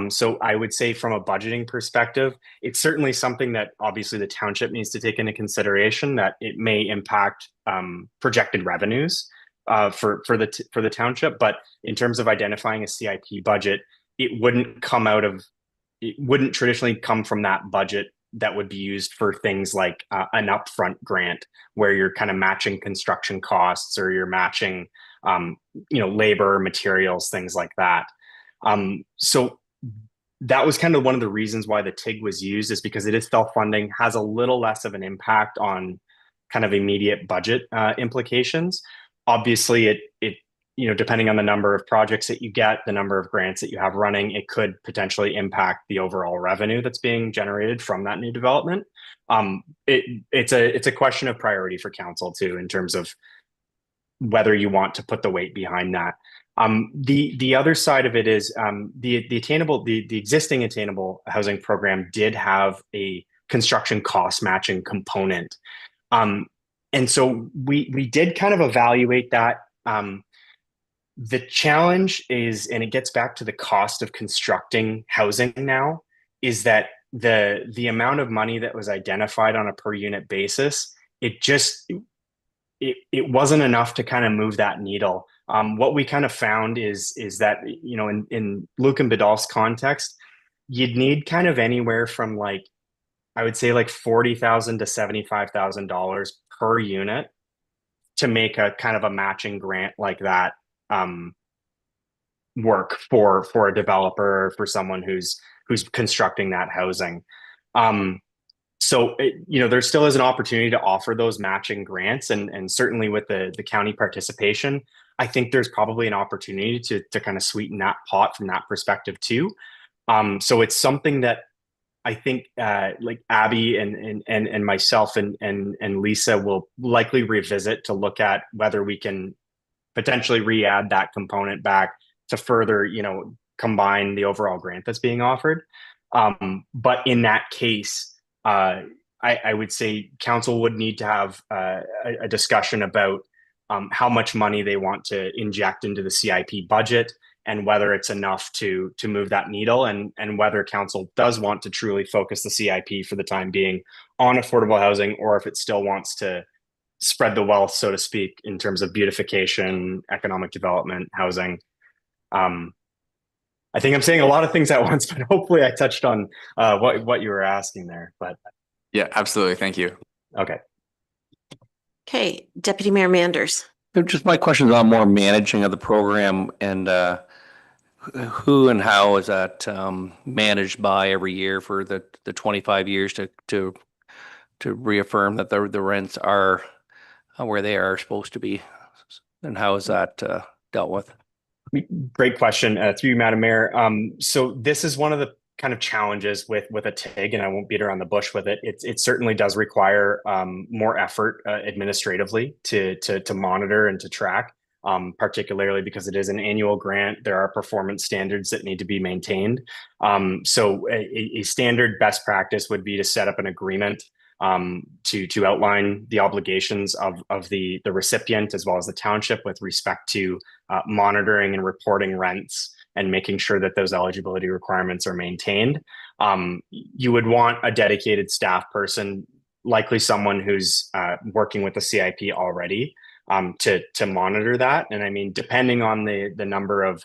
So I would say from a budgeting perspective, it's certainly something that obviously the township needs to take into consideration, that it may impact projected revenues for the township. But in terms of identifying a CIP budget, it wouldn't traditionally come from that budget that would be used for things like an upfront grant, where you're kind of matching construction costs, or you're matching labor, materials, things like that. So that was kind of one of the reasons why the TIG was used, is because it is self-funding, has a little less of an impact on kind of immediate budget implications. Obviously, it depending on the number of projects that you get, the number of grants that you have running, it could potentially impact the overall revenue that's being generated from that new development. It's a question of priority for council too, in terms of whether you want to put the weight behind that. The other side of it is the existing attainable housing program did have a construction cost matching component. And so we did kind of evaluate that. The challenge is, and it gets back to the cost of constructing housing now, is that the amount of money that was identified on a per unit basis, it wasn't enough to kind of move that needle. What we kind of found is that, in Lucan Biddulph's context, you'd need kind of anywhere from I would say $40,000 to $75,000 per unit to make a kind of a matching grant like that work for a developer, for someone who's constructing that housing. So there still is an opportunity to offer those matching grants, and certainly with the county participation, I think there's probably an opportunity to kind of sweeten that pot from that perspective too. So it's something that I think Abby and myself and Lisa will likely revisit to look at whether we can potentially re-add that component back to further, combine the overall grant that's being offered. But in that case, I would say council would need to have a discussion about how much money they want to inject into the CIP budget, and whether it's enough to move that needle, and whether council does want to truly focus the CIP for the time being on affordable housing, or if it still wants to spread the wealth, so to speak, in terms of beautification, economic development, housing. I think I'm saying a lot of things at once, but hopefully I touched on what you were asking there. But Yeah, absolutely. Thank you. Okay. Okay, Deputy Mayor Manders. Just my questions on more managing of the program, and who and how is that managed by every year for the 25 years to reaffirm that the rents are where they are supposed to be, and how is that dealt with? Great question. Through you, Madam Mayor. So this is one of the kind of challenges with a TIG, and I won't beat around the bush with it. It certainly does require more effort administratively to monitor and to track, particularly because it is an annual grant. There are performance standards that need to be maintained. So a standard best practice would be to set up an agreement to outline the obligations of the recipient as well as the township with respect to monitoring and reporting rents and making sure that those eligibility requirements are maintained. You would want a dedicated staff person, likely someone who's working with the CIP already, to monitor that. And I mean, depending on the number of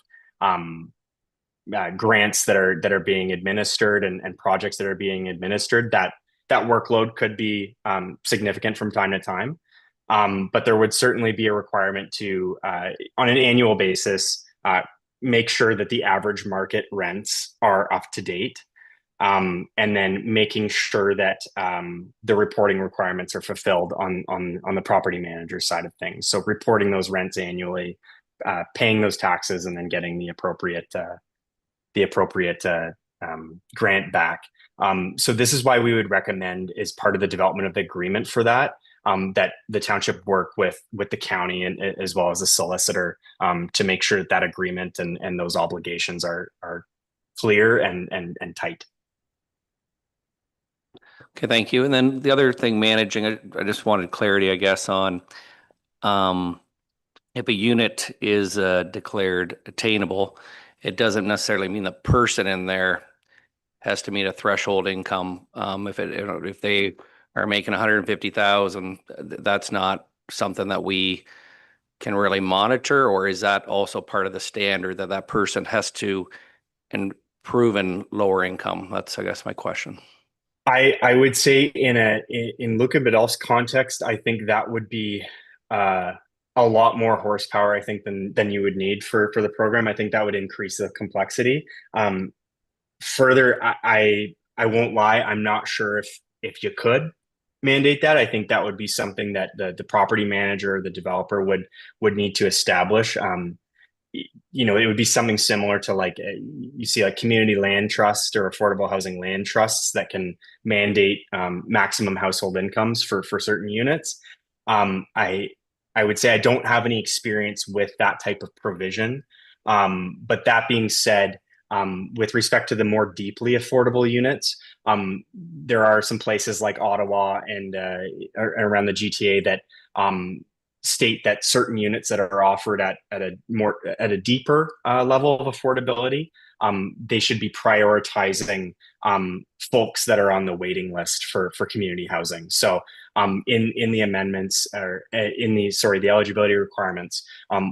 grants that are being administered and projects that are being administered, that workload could be significant from time to time. But there would certainly be a requirement to, on an annual basis, make sure that the average market rents are up to date, and then making sure that the reporting requirements are fulfilled on the property manager side of things. So reporting those rents annually, paying those taxes, and then getting the appropriate grant back. So this is why we would recommend, as part of the development of the agreement for that, that the township work with the county and as well as the solicitor to make sure that agreement and those obligations are clear and tight. Okay, thank you. And then the other thing, managing, I just wanted clarity, I guess, on if a unit is declared attainable, it doesn't necessarily mean the person in there has to meet a threshold income. If they are making 150,000, that's not something that we can really monitor, or is that also part of the standard that person has to improve in lower income? That's, I guess, my question. I would say in Lucan Biddulph's context, I think that would be a lot more horsepower, I think, than you would need for the program. I think that would increase the complexity. Further, I won't lie, I'm not sure if you could. mandate that. I think that would be something that the property manager or the developer would need to establish. You know, it would be something similar to like you see like community land trust or affordable housing land trusts that can mandate maximum household incomes for certain units. I would say I don't have any experience with that type of provision. But that being said, with respect to the more deeply affordable units, there are some places like Ottawa and around the GTA that state that certain units that are offered at a deeper level of affordability, they should be prioritizing folks that are on the waiting list for community housing. So in the amendments or the eligibility requirements,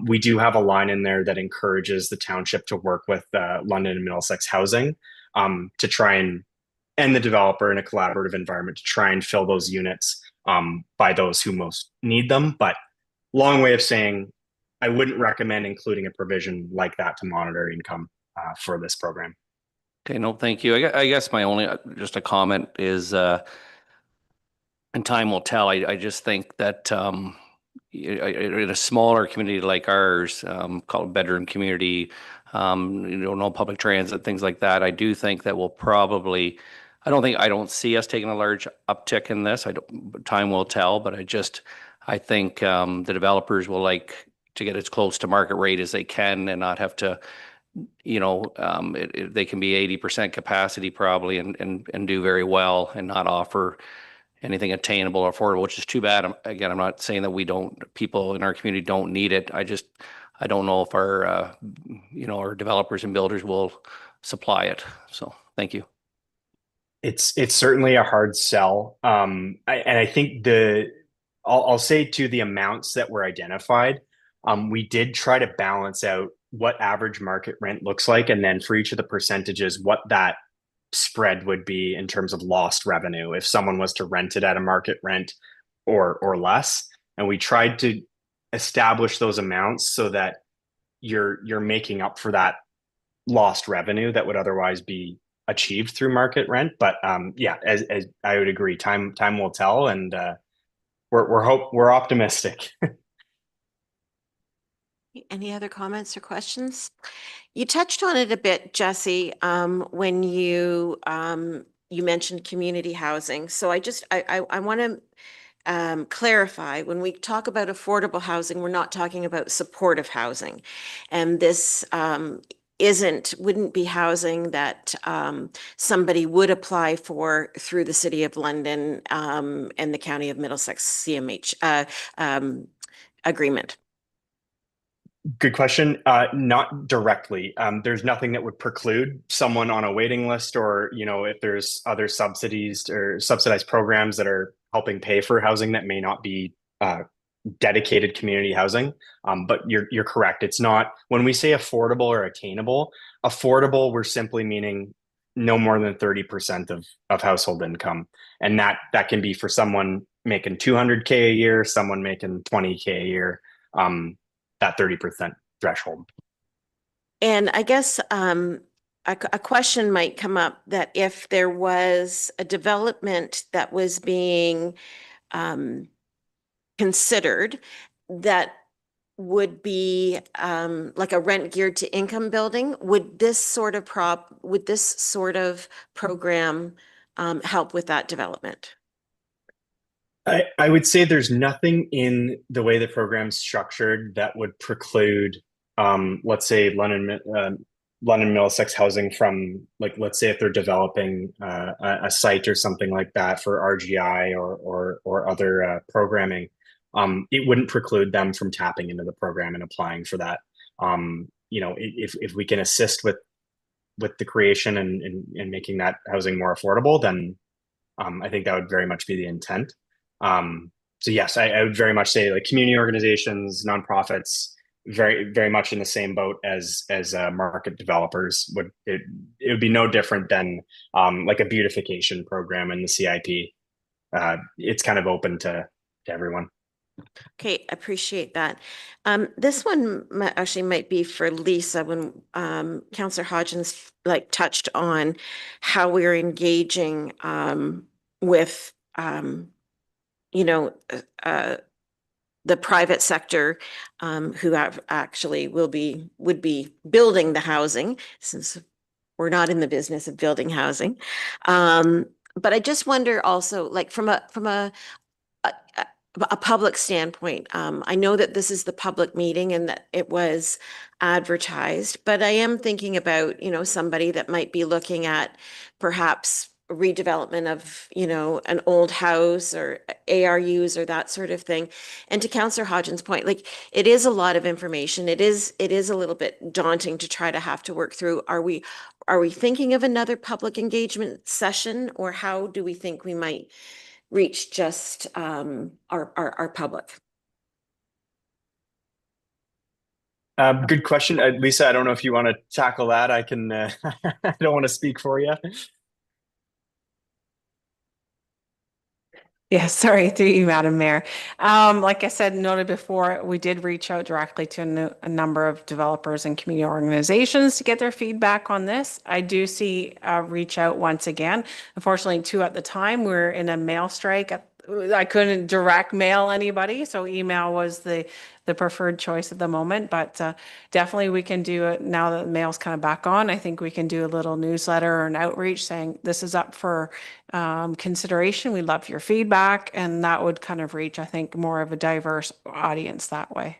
we do have a line in there that encourages the township to work with London and Middlesex Housing to try and the developer in a collaborative environment to try and fill those units by those who most need them. But long way of saying, I wouldn't recommend including a provision like that to monitor income for this program. Okay, no, thank you. I guess my only, just a comment is, and time will tell. I just think that in a smaller community like ours, called bedroom community, no public transit, things like that, I do think that we'll probably, I don't see us taking a large uptick in this. Time will tell, but I think the developers will like to get as close to market rate as they can and not have to, they can be 80% capacity probably and do very well and not offer anything attainable or affordable, which is too bad. Again, I'm not saying that people in our community don't need it. I don't know if our, our developers and builders will supply it. So thank you. It's certainly a hard sell. I think I'll say to the amounts that were identified, we did try to balance out what average market rent looks like, and then for each of the percentages, what that spread would be in terms of lost revenue if someone was to rent it at a market rent or less. And we tried to establish those amounts so that you're making up for that lost revenue that would otherwise be achieved through market rent. But yeah, as I would agree, time will tell, and we're optimistic. Any other comments or questions? You touched on it a bit, Jesse, when you mentioned community housing. So I want to clarify, when we talk about affordable housing, we're not talking about supportive housing. And this wouldn't be housing that somebody would apply for through the City of London and the County of Middlesex CMH agreement. Good question. Not directly. There's nothing that would preclude someone on a waiting list, or if there's other subsidies or subsidized programs that are helping pay for housing that may not be dedicated community housing. But you're correct. It's not, when we say affordable or attainable, affordable, we're simply meaning no more than 30% of household income. And that can be for someone making $200K a year, someone making $20K a year. That 30% threshold. And I guess a question might come up that if there was a development that was being considered that would be like a rent geared to income building, would this sort of program help with that development? I would say there's nothing in the way the program's structured that would preclude, let's say, London Middlesex Housing from, like, let's say if they're developing a site or something like that for RGI or other programming, it wouldn't preclude them from tapping into the program and applying for that. If we can assist with the creation and making that housing more affordable, then I think that would very much be the intent. So yes, I would very much say like community organizations, nonprofits, very, very much in the same boat as market developers would. It would be no different than like a beautification program in the CIP. It's kind of open to everyone. Okay, appreciate that. This one actually might be for Lisa. When Councillor Hodgins touched on how we're engaging with you know, the private sector who actually would be building the housing, since we're not in the business of building housing. But I just wonder also, like from a, a public standpoint, I know that this is the public meeting and that it was advertised, but I am thinking about, somebody that might be looking at perhaps redevelopment of, an old house or ARUs or that sort of thing. And to Councillor Hodgins' point, like it is a lot of information. It is a little bit daunting to try to have to work through. Are we thinking of another public engagement session, or how do we think we might reach just our public? Good question. Lisa, I don't know if you want to tackle that. I can, I don't want to speak for you. Yeah, sorry, through you, Madam Mayor. Like I said, noted before, we did reach out directly to a number of developers and community organizations to get their feedback on this. I do see reach out once again. Unfortunately, two at the time, we're in a mail strike. I couldn't direct mail anybody, so email was the preferred choice at the moment. But definitely we can do it now that the mail's kind of back on. I think we can do a little newsletter or an outreach saying this is up for consideration. We'd love your feedback, and that would kind of reach, I think, more of a diverse audience that way.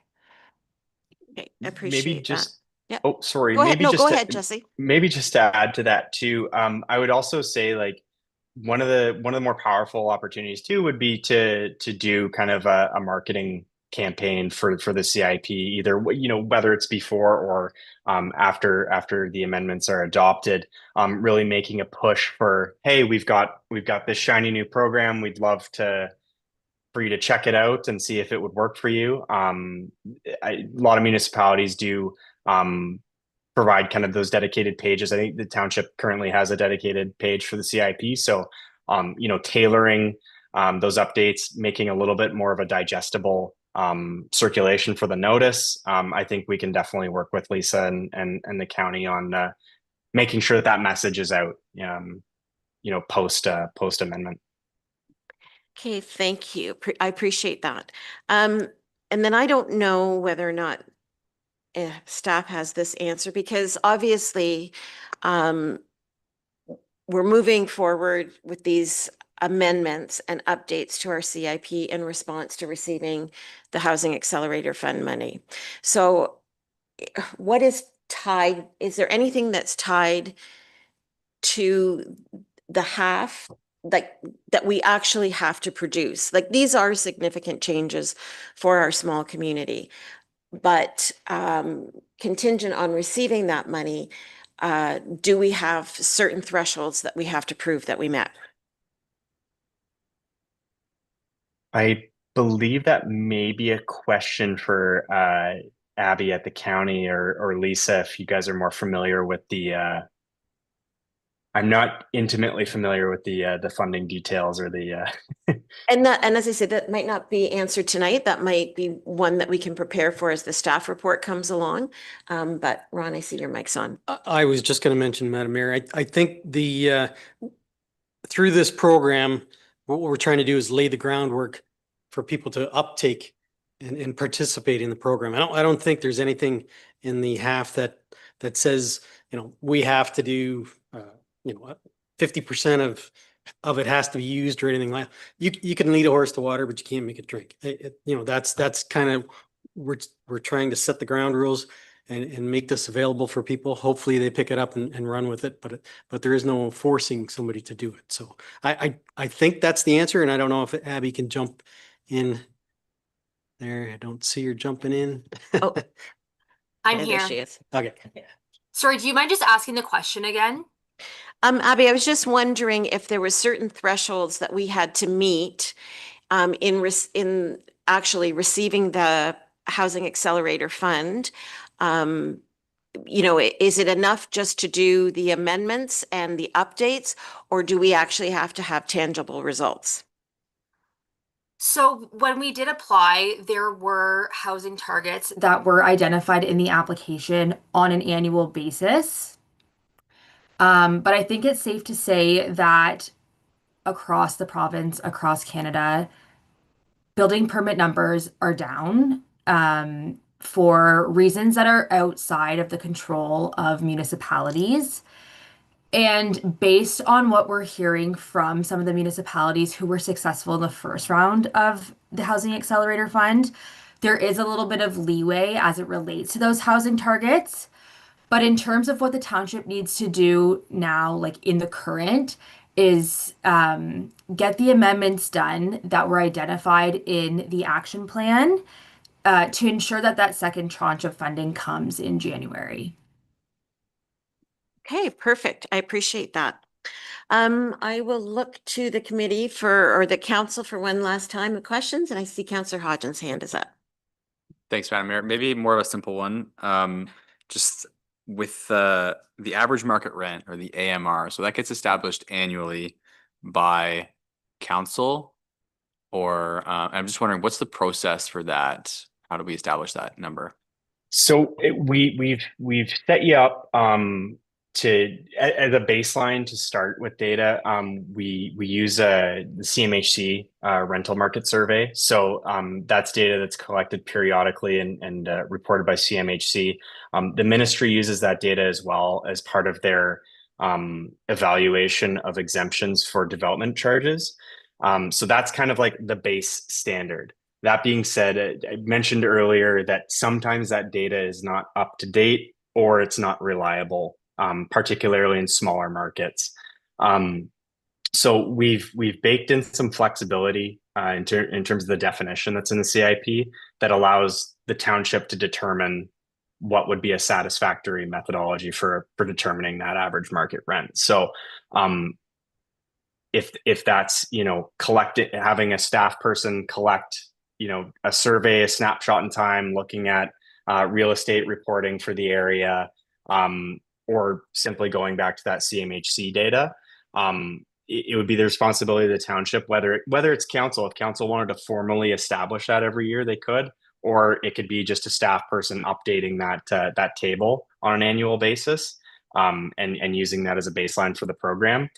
Okay, Maybe appreciate just, that. Yeah. oh, sorry. Go ahead. Maybe No, just go to, ahead, Jesse. maybe just to add to that too. I would also say like one of the more powerful opportunities too would be to do kind of a marketing campaign for the CIP, either whether it's before or after the amendments are adopted, really making a push for, hey, we've got this shiny new program. We'd love for you to check it out and see if it would work for you. A lot of municipalities do provide kind of those dedicated pages. I think the township currently has a dedicated page for the CIP. So, tailoring those updates, making a little bit more of a digestible circulation for the notice. I think we can definitely work with Lisa and the county on making sure that message is out, post amendment. Okay, thank you. I appreciate that. And then I don't know whether or not staff has this answer, because obviously we're moving forward with these amendments and updates to our CIP in response to receiving the Housing Accelerator Fund money. So what is tied? Is there anything that's tied to the half like that we actually have to produce? Like these are significant changes for our small community, but contingent on receiving that money, do we have certain thresholds that we have to prove that we met? I believe that may be a question for Abby at the county, or Lisa, if you guys are more familiar with the. I'm not intimately familiar with the funding details or the. And as I said, that might not be answered tonight. That might be one that we can prepare for as the staff report comes along. But Ron, I see your mic's on. I was just going to mention, Madam Mayor, I think through this program, what we're trying to do is lay the groundwork for people to uptake and participate in the program. I don't think there's anything in the half that says, we have to do, 50% of it has to be used or anything like that. You can lead a horse to water, but you can't make it drink. That's kind of, we're trying to set the ground rules and make this available for people. Hopefully they pick it up and run with it, but there is no forcing somebody to do it. So I think that's the answer. And I don't know if Abby can jump in there. I don't see her jumping in. Oh, I'm there here. she is. Okay. Sorry, do you mind just asking the question again? Abby, I was just wondering if there were certain thresholds that we had to meet in actually receiving the Housing Accelerator Fund. Is it enough just to do the amendments and the updates, or do we actually have to have tangible results? So when we did apply, there were housing targets that were identified in the application on an annual basis. But I think it's safe to say that across the province, across Canada, building permit numbers are down for reasons that are outside of the control of municipalities. And based on what we're hearing from some of the municipalities who were successful in the first round of the Housing Accelerator Fund, there is a little bit of leeway as it relates to those housing targets. But in terms of what the township needs to do now, like in the current, is get the amendments done that were identified in the action plan to ensure that that second tranche of funding comes in January. Okay, perfect. I appreciate that. I will look to the committee or the council for one last time of questions, and I see Councillor Hodgins' hand is up. Thanks, Madam Mayor. Maybe more of a simple one. Just with the average market rent or the AMR, so that gets established annually by council, or I'm just wondering what's the process for that? How do we establish that number? So we've set you up as a baseline to start with data. We use the CMHC rental market survey. So that's data that's collected periodically and reported by CMHC. The ministry uses that data as well as part of their evaluation of exemptions for development charges. So that's kind of like the base standard. That being said, I mentioned earlier that sometimes that data is not up to date or it's not reliable, particularly in smaller markets. So we've baked in some flexibility in terms of the definition that's in the CIP that allows the township to determine what would be a satisfactory methodology for determining that average market rent. So if that's, having a staff person collect a survey, a snapshot in time, looking at real estate reporting for the area, or simply going back to that CMHC data, it would be the responsibility of the township, whether it's council. If council wanted to formally establish that every year, they could, or it could be just a staff person updating that table on an annual basis, and using that as a baseline for the program.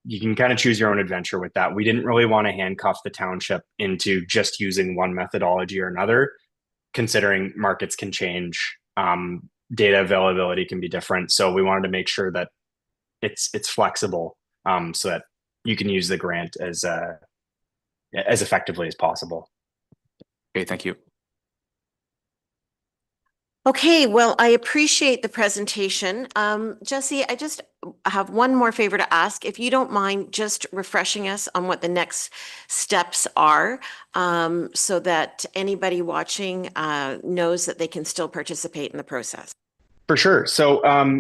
You can kind of choose your own adventure with that. We didn't really want to handcuff the township into just using one methodology or another, considering markets can change, data availability can be different. So we wanted to make sure that it's flexible, so that you can use the grant as effectively as possible. Okay, thank you. Okay, well, I appreciate the presentation. Jesse, I just have one more favor to ask. If you don't mind just refreshing us on what the next steps are, so that anybody watching knows that they can still participate in the process. For sure. So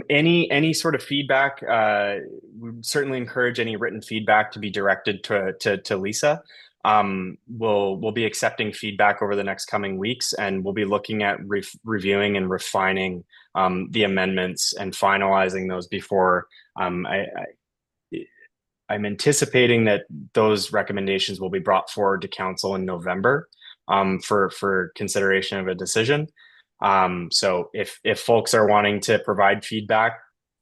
any sort of feedback, we certainly encourage any written feedback to be directed to Lisa. We'll be accepting feedback over the next coming weeks, and we'll be looking at reviewing and refining the amendments and finalizing those before I'm anticipating that those recommendations will be brought forward to council in November for consideration of a decision. So if folks are wanting to provide feedback,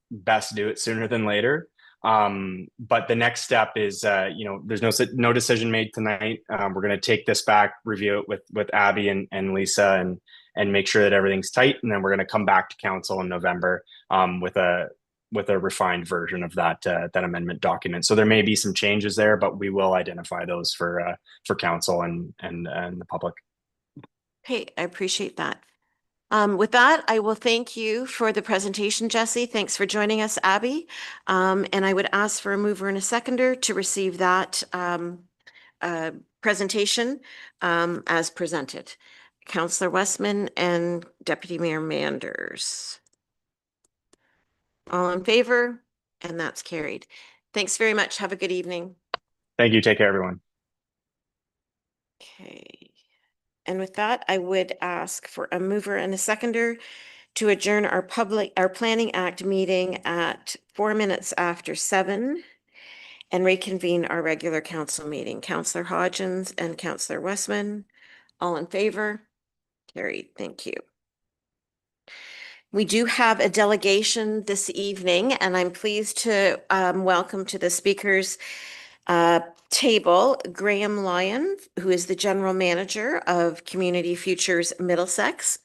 best do it sooner than later. But the next step is, there's no decision made tonight. We're going to take this back, review it with Abby and Lisa, and make sure that everything's tight. And then we're going to come back to council in November with a refined version of that amendment document. So there may be some changes there, but we will identify those for council and the public. Okay, I appreciate that. With that, I will thank you for the presentation, Jesse. Thanks for joining us, Abby. And I would ask for a mover and a seconder to receive that presentation as presented. Councillor Westman and Deputy Mayor Manders. All in favor? And that's carried. Thanks very much. Have a good evening. Thank you. Take care, everyone. Okay. And with that, I would ask for a mover and a seconder to adjourn our Planning Act meeting at 4 minutes after 7 and reconvene our regular council meeting. Councillor Hodgins and Councillor Westman, all in favor? Carried. Thank you. We do have a delegation this evening, and I'm pleased to welcome to the speakers table Graham Lyon, who is the General Manager of Community Futures Middlesex,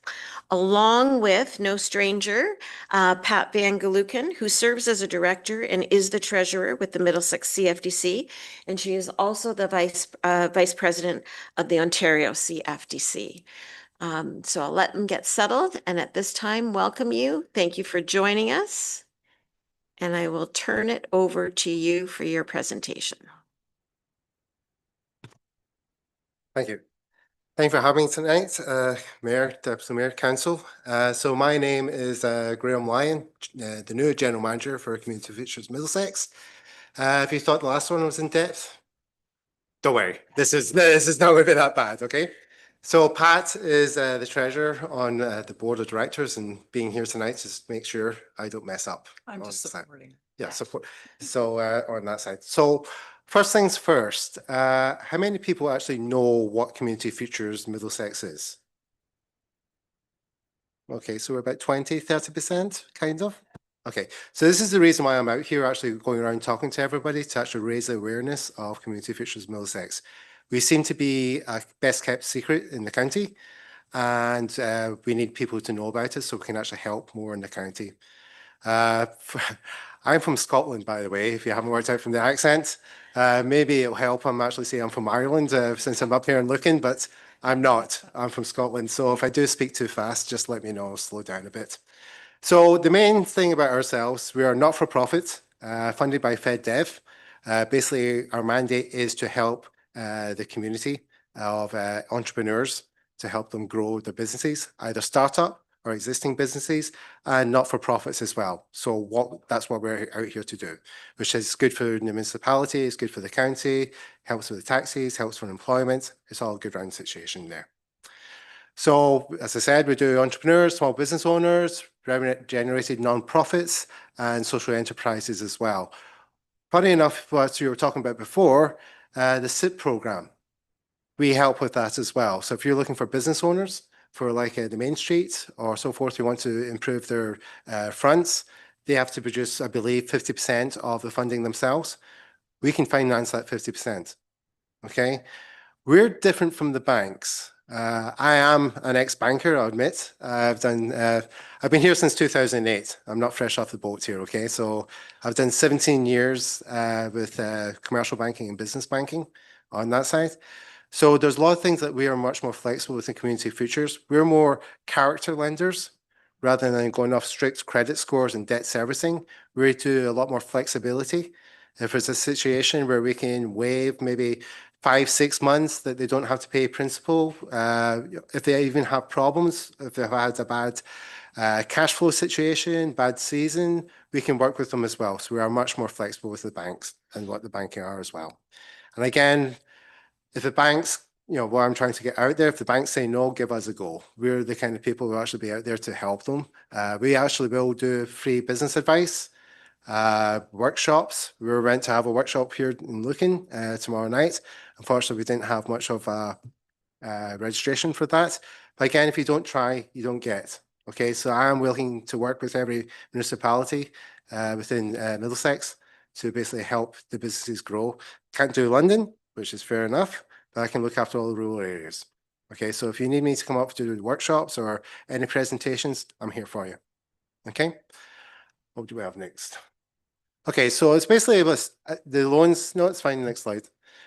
along with no stranger, Pat Van Galuken, who serves as a director and is the treasurer with the Middlesex CFDC, and she is also the vice president of the Ontario CFDC. So I'll let them get settled, and at this time, welcome you. Thank you for joining us, and I will turn it over to you for your presentation. Thank you. Thank you for having me tonight, Mayor, Deputy Mayor, Council. So my name is Graham Lyon, the new General Manager for Community Futures Middlesex. If you thought the last one was in depth, don't worry. This is not going to be that bad, okay? So Pat is the treasurer on the board of directors, and being here tonight to make sure I don't mess up. I'm just supporting. Yeah, support. So on that side. So first things first, how many people actually know what Community Futures Middlesex is? Okay, so we're about 20, 30%, kind of. Okay, so this is the reason why I'm out here actually going around talking to everybody to actually raise the awareness of Community Futures Middlesex. We seem to be a best kept secret in the county, and we need people to know about it so we can actually help more in the county. I'm from Scotland, by the way, if you haven't worked out from the accent. Maybe it'll help. I'm actually saying I'm from Ireland since I'm up here and looking, but I'm not. I'm from Scotland. So if I do speak too fast, just let me know, I'll slow down a bit. So the main thing about ourselves, we are not-for-profit, funded by FedDev. Basically, our mandate is to help the community of entrepreneurs to help them grow their businesses, either startup or existing businesses, and not-for-profits as well. So that's what we're out here to do, which is good for the municipality, it's good for the county, helps with the taxes, helps for employment. It's all a good round situation there. So, as I said, we do entrepreneurs, small business owners, revenue-generated non-profits, and social enterprises as well. Funny enough, what you were talking about before, the SIP program, we help with that as well. So if you're looking for business owners for like the Main Street or so forth, who want to improve their fronts, they have to produce, I believe, 50% of the funding themselves. We can finance that 50%. Okay, we're different from the banks. I am an ex-banker, I'll admit. I've been here since 2008. I'm not fresh off the boat here, okay? So I've done 17 years with commercial banking and business banking on that side. So there's a lot of things that we are much more flexible with in Community Futures. We're more character lenders rather than going off strict credit scores and debt servicing. We do a lot more flexibility. If there's a situation where we can waive maybe 5-6 months that they don't have to pay principal, if they even have problems, if they've had a bad cash flow situation, bad season, we can work with them as well. So we are much more flexible with the banks and what the banking are as well. And again, if the banks, what I'm trying to get out there, if the banks say no, give us a go. We're the kind of people who actually be out there to help them. We actually will do free business advice, workshops. We were meant to have a workshop here in Lucan tomorrow night. Unfortunately, we didn't have much of a registration for that. But again, if you don't try, you don't get. Okay, so I am willing to work with every municipality within Middlesex to basically help the businesses grow. Can't do London, which is fair enough, but I can look after all the rural areas. Okay, so if you need me to come up to do workshops or any presentations, I'm here for you. Okay, what do we have next? Okay, so it's basically the loans. No, it's fine. Next slide.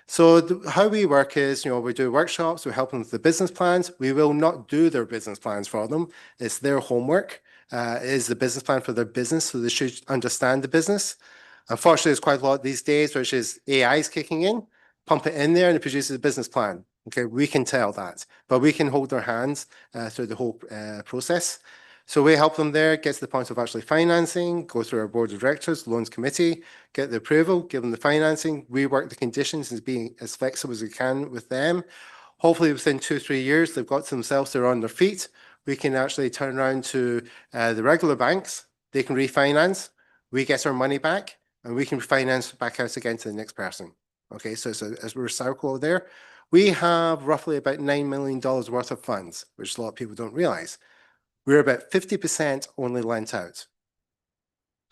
So how we work is, we do workshops, we help them with the business plans. We will not do their business plans for them. It's their homework. It is the business plan for their business, so they should understand the business. Unfortunately, there's quite a lot these days, which is AI is kicking in, pump it in there, and it produces a business plan. Okay, we can tell that, but we can hold their hands through the whole process. So we help them there, get to the point of actually financing, go through our board of directors, loans committee, get the approval, give them the financing, rework the conditions and being as flexible as we can with them. Hopefully within 2-3 years, they've got to themselves, they're on their feet. We can actually turn around to the regular banks. They can refinance, we get our money back, and we can finance back out again to the next person. Okay, so as we're circle there, we have roughly about $9 million worth of funds, which a lot of people don't realize. We're about 50% only lent out.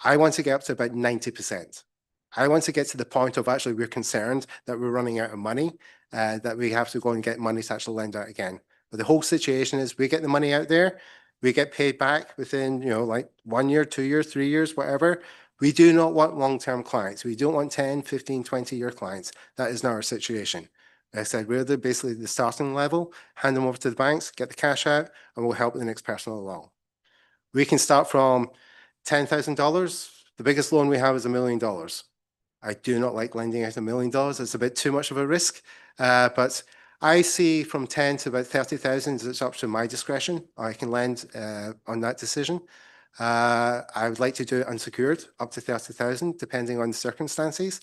I want to get up to about 90%. I want to get to the point of actually we're concerned that we're running out of money, that we have to go and get money to actually lend out again. But the whole situation is we get the money out there, we get paid back within, like 1 year, 2 years, 3 years, whatever. We do not want long-term clients. We don't want 10, 15, 20-year clients. That is not our situation. Like I said, we're basically the starting level, hand them over to the banks, get the cash out, and we'll help the next person along. We can start from $10,000. The biggest loan we have is $1 million. I do not like lending out $1 million. It's a bit too much of a risk, but I see from 10 to about 30,000. It's up to my discretion. I can lend on that decision. I would like to do it unsecured, up to 30,000, depending on the circumstances.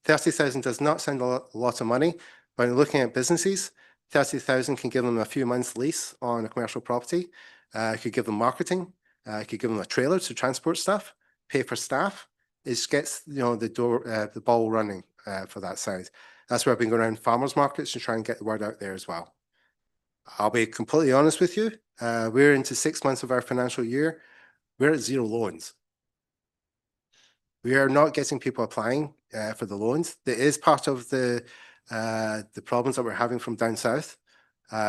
30,000 does not sound a lot of money, but looking at businesses, 30,000 can give them a few months lease on a commercial property. Could give them marketing. Could give them a trailer to transport stuff, pay for staff. It gets the ball running for that side. That's where I've been going around farmers markets to try and get the word out there as well. I'll be completely honest with you. We're into 6 months of our financial year. We're at 0 loans. We are not getting people applying for the loans. That is part of the problems that we're having from down south.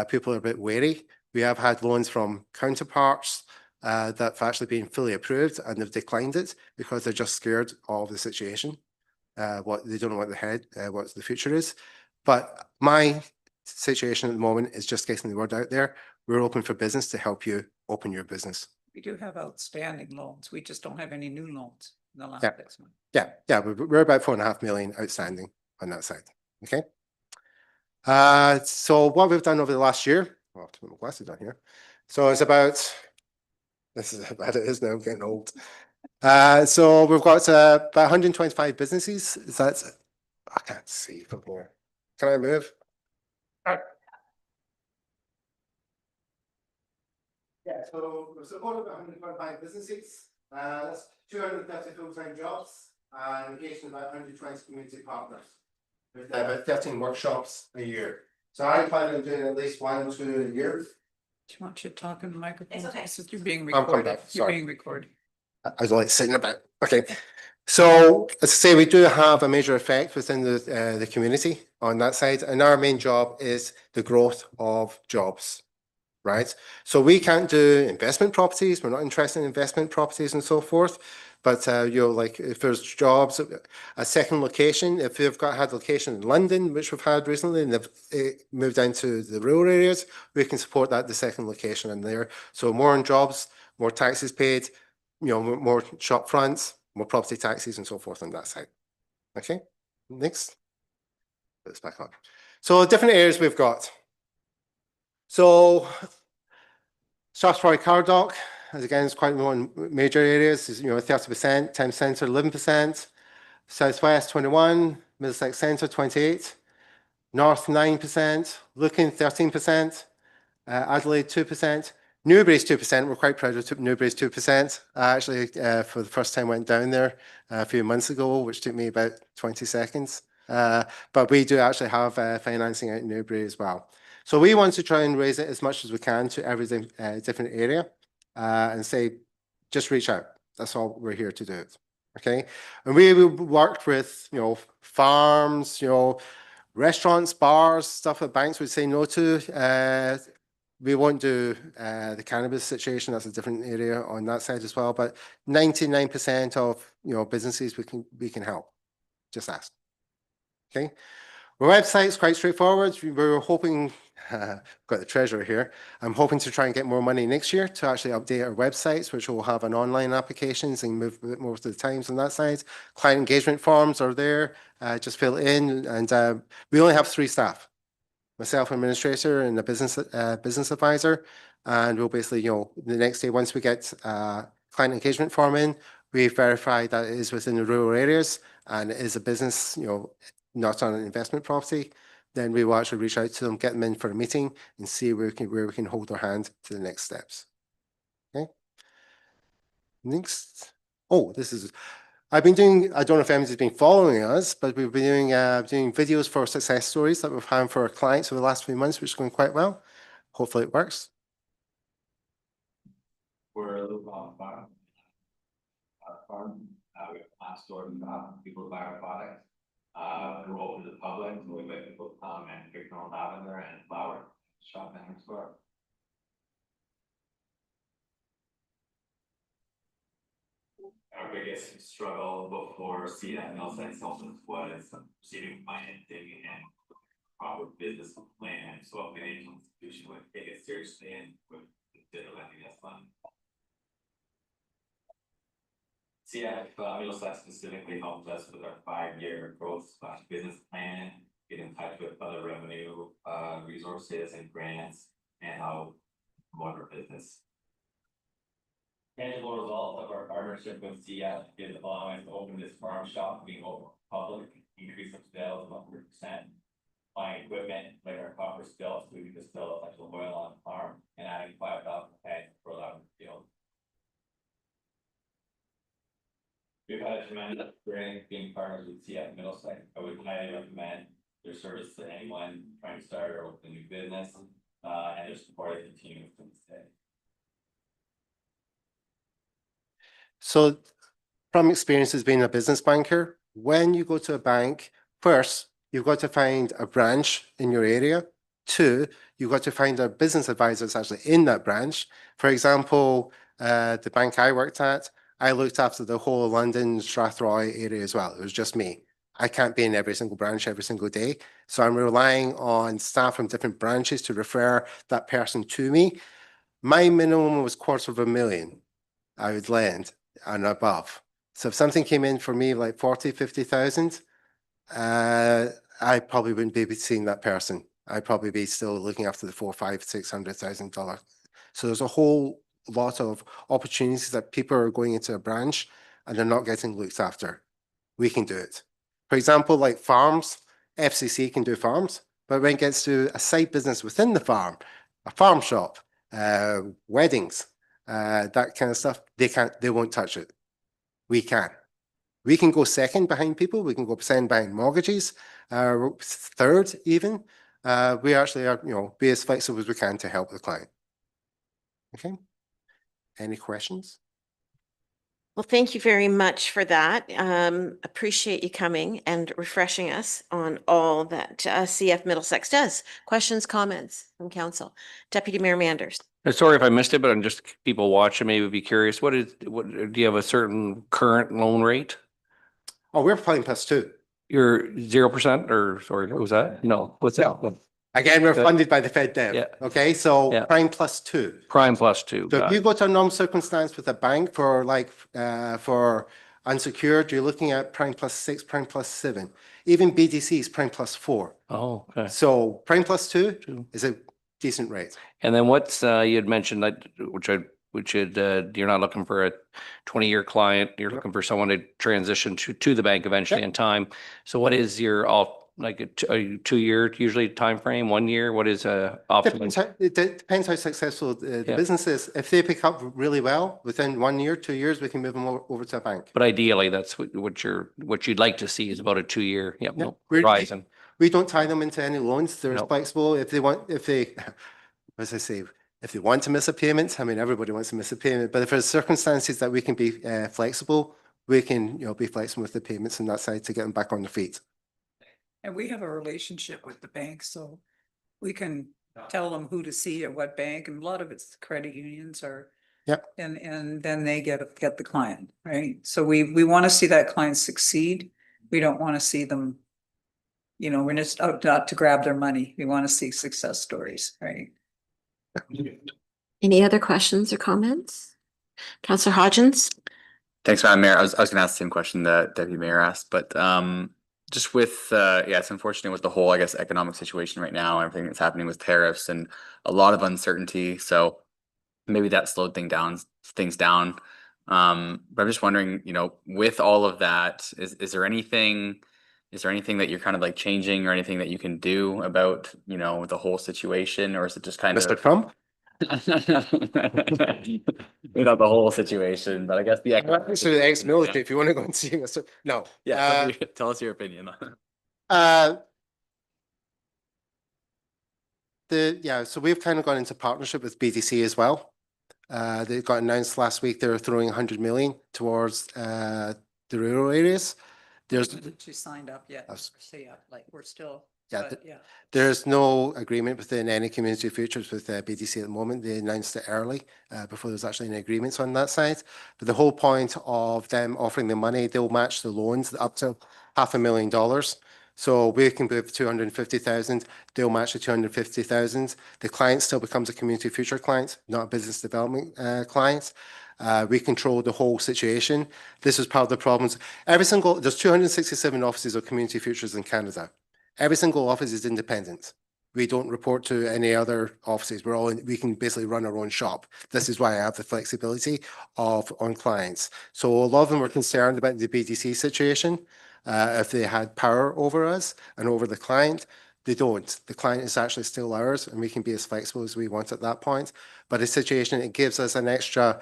People are a bit wary. We have had loans from counterparts that have actually been fully approved and they've declined it because they're just scared of the situation. What they don't know what the future is. But my situation at the moment is just getting the word out there. We're open for business to help you open your business. We do have outstanding loans. We just don't have any new loans in the last 6 months. Yeah, we're about 4.5 million outstanding on that side. Okay. So what we've done over the last year, I'll have to put my glasses on here. So it's about, this is how bad it is now, I'm getting old. So we've got about 125 businesses. I can't see from here. Can I move? Yeah, so we've supported about 125 businesses. That's 230 full-time jobs and engaged in about 120 community partners with about 13 workshops a year. So I plan on doing at least 1 or 2 a year. Do you want you to talk in the microphone? It's okay. You're being I'm coming recorded. back, You're sorry. being recorded. I was like sitting about. Okay. So as I say, we do have a major effect within the community on that side. And our main job is the growth of jobs. Right. So we can't do investment properties. We're not interested in investment properties and so forth. But, like if there's jobs, a second location, if you've had a location in London, which we've had recently, and they've moved down to the rural areas, we can support that, the second location in there. So more on jobs, more taxes paid, more shop fronts, more property taxes and so forth on that side. Okay. Next. Put this back on. So different areas we've got. So Strathroy Car Dock, as again, is quite one major areas, is 30%, Town Centre 11%, Southwest 21%, Middlesex Centre 28%, North 9%, Lucan 13%, Adelaide 2%, Newbury's 2%. We're quite proud of Newbury's 2%. I actually, for the first time, went down there a few months ago, which took me about 20 seconds. But we do actually have financing out in Newbury as well. So we want to try and raise it as much as we can to every different area and say, just reach out. That's all we're here to do. Okay. And we worked with, farms, restaurants, bars, stuff that banks would say no to. We won't do the cannabis situation. That's a different area on that side as well. But 99% of businesses we can help. Just ask. Okay. Our website's quite straightforward. We're hoping, got the treasurer here. I'm hoping to try and get more money next year to actually update our websites, which will have an online applications and move a bit more to the times on that side. Client engagement forms are there. Just fill it in, and we only have 3 staff. Myself, administrator, and a business advisor. And we'll basically, the next day, once we get client engagement form in, we verify that it is within the rural areas and it is a business, not on an investment property. Then we will actually reach out to them, get them in for a meeting, and see where we can hold their hand to the next steps. Okay. Next. Oh, I've been doing, I don't know if anybody's been following us, but we've been doing videos for success stories that we've had for our clients over the last few months, which is going quite well. Hopefully it works. We're a little farm. last store, people to buy our products. We're open to the public, so we let people come and pick their own lavender and flower, shop in our store. Our biggest struggle before CF Middlesex Consultants was receiving financing and proper business plan, so a financial institution would take it seriously and would consider lending us money. CF Middlesex specifically helped us with our 5-year growth/business plan, get in touch with other revenue resources and grants, and how to promote our business. Tangible result of our partnership with CF is allowing us to open this farm shop, being open public, increase of sales of 100%, buying equipment like our copper still, so we can distill essential oil on the farm, and adding 5,000 heads for that field. We've had a tremendous experience being partners with CF Middlesex. I would highly recommend their service to anyone trying to start or open a new business, and their support is continuing to this day. So from experience as being a business banker, when you go to a bank, first, you've got to find a branch in your area. 2, you've got to find a business advisor that's actually in that branch. For example, the bank I worked at, I looked after the whole of London, Strathroy area as well. It was just me. I can't be in every single branch every single day. So I'm relying on staff from different branches to refer that person to me. My minimum was $250,000 I would lend and above. So if something came in for me like 40, 50,000, I probably wouldn't be seeing that person. I'd probably be still looking after the $400,000, $500,000, $600,000. So there's a whole lot of opportunities that people are going into a branch and they're not getting looked after. We can do it. For example, like farms, FCC can do farms, but when it gets to a side business within the farm, a farm shop, weddings, that kind of stuff, they won't touch it. We can. We can go second behind people. We can go second behind mortgages, third even. We actually are, be as flexible as we can to help the client. Okay. Any questions? Well, thank you very much for that. Appreciate you coming and refreshing us on all that CF Middlesex does. Questions, comments from council? Deputy Mayor Manders. Sorry if I missed it, but I'm just people watching maybe would be curious. What do you have a certain current loan rate? Oh, we're Prime +2. You're 0% or sorry, what was that? No, what's that? Again, we're funded by the Fed Dev. Yeah. Okay, so Yeah. Prime +2. Prime +2. So if you go to a normal circumstance with a bank for for unsecured, you're looking at Prime +6, Prime +7. Even BDC is Prime +4. Oh, okay. So Prime +2 is a decent rate. And then what's you had mentioned that you're not looking for a 20-year client. You're looking for someone to transition to the bank eventually in time. So what is your like a 2-year usually time frame, 1 year? What is optimal? It depends how successful the business is. If they pick up really well within 1 year, 2 years, we can move them over to a bank. But ideally, that's what you'd like to see is about a 2-year horizon. We don't tie them into any loans. They're flexible. If they want, as I say, if they want to miss a payment, I mean, everybody wants to miss a payment, but if there's circumstances that we can be flexible, we can, be flexible with the payments on that side to get them back on their feet. And we have a relationship with the bank, so we can tell them who to see at what bank, and a lot of it's credit unions or. Yep. And then they get the client, right? So we want to see that client succeed. We don't want to see them, we're just out not to grab their money. We want to see success stories, right? Any other questions or comments? Councillor Hodgins? Thanks, Madam Mayor. I was going to ask the same question that Deputy Mayor asked, but just with it's unfortunate with the whole, I guess, economic situation right now, everything that's happening with tariffs and a lot of uncertainty. So maybe that slowed things down. But I'm just wondering, with all of that, is there anything that you're kind of like changing or anything that you can do about, the whole situation, or is it just kind Mr. of Trump? Not the whole situation, but I guess the Actually, the ex-military, if you want to go and see Mr. No. Yeah, tell us your opinion. So we've kind of gone into partnership with BDC as well. They got announced last week. They're throwing 100 million towards the rural areas. There's, She signed up yet. That's- So yeah, like we're still, Yeah, but yeah. there's no agreement within any community futures with BDC at the moment. They announced it early before there's actually any agreements on that side. But the whole point of them offering the money, they'll match the loans up to $500,000. So we can give 250,000, they'll match the 250,000. The client still becomes a community future client, not a business development client. We control the whole situation. This is part of the problems. There's 267 offices of community futures in Canada. Every single office is independent. We don't report to any other offices. We can basically run our own shop. This is why I have the flexibility on clients. So a lot of them were concerned about the BDC situation. If they had power over us and over the client, they don't. The client is actually still ours, and we can be as flexible as we want at that point. But the situation, it gives us an extra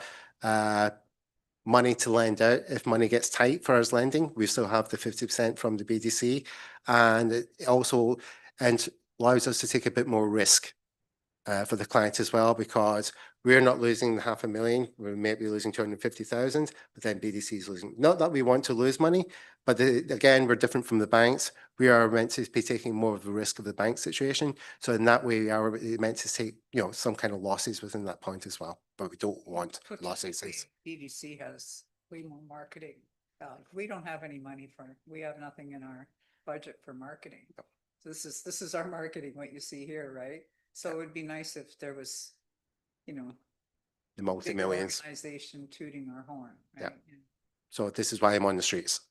money to lend out. If money gets tight for us lending, we still have the 50% from the BDC. And it also allows us to take a bit more risk for the client as well, because we're not losing $500,000. We may be losing 250,000, but then BDC is losing. Not that we want to lose money, but again, we're different from the banks. We are meant to be taking more of the risk of the bank situation. So in that way, we are meant to take, some kind of losses within that point as well. But we don't want losses. BDC has way more marketing. We don't have any money we have nothing in our budget for marketing. This is our marketing, what you see here, right? So it would be nice if there was, The multi-millions. Organization tooting our horn. Yeah. Right? So this is why I'm on the streets.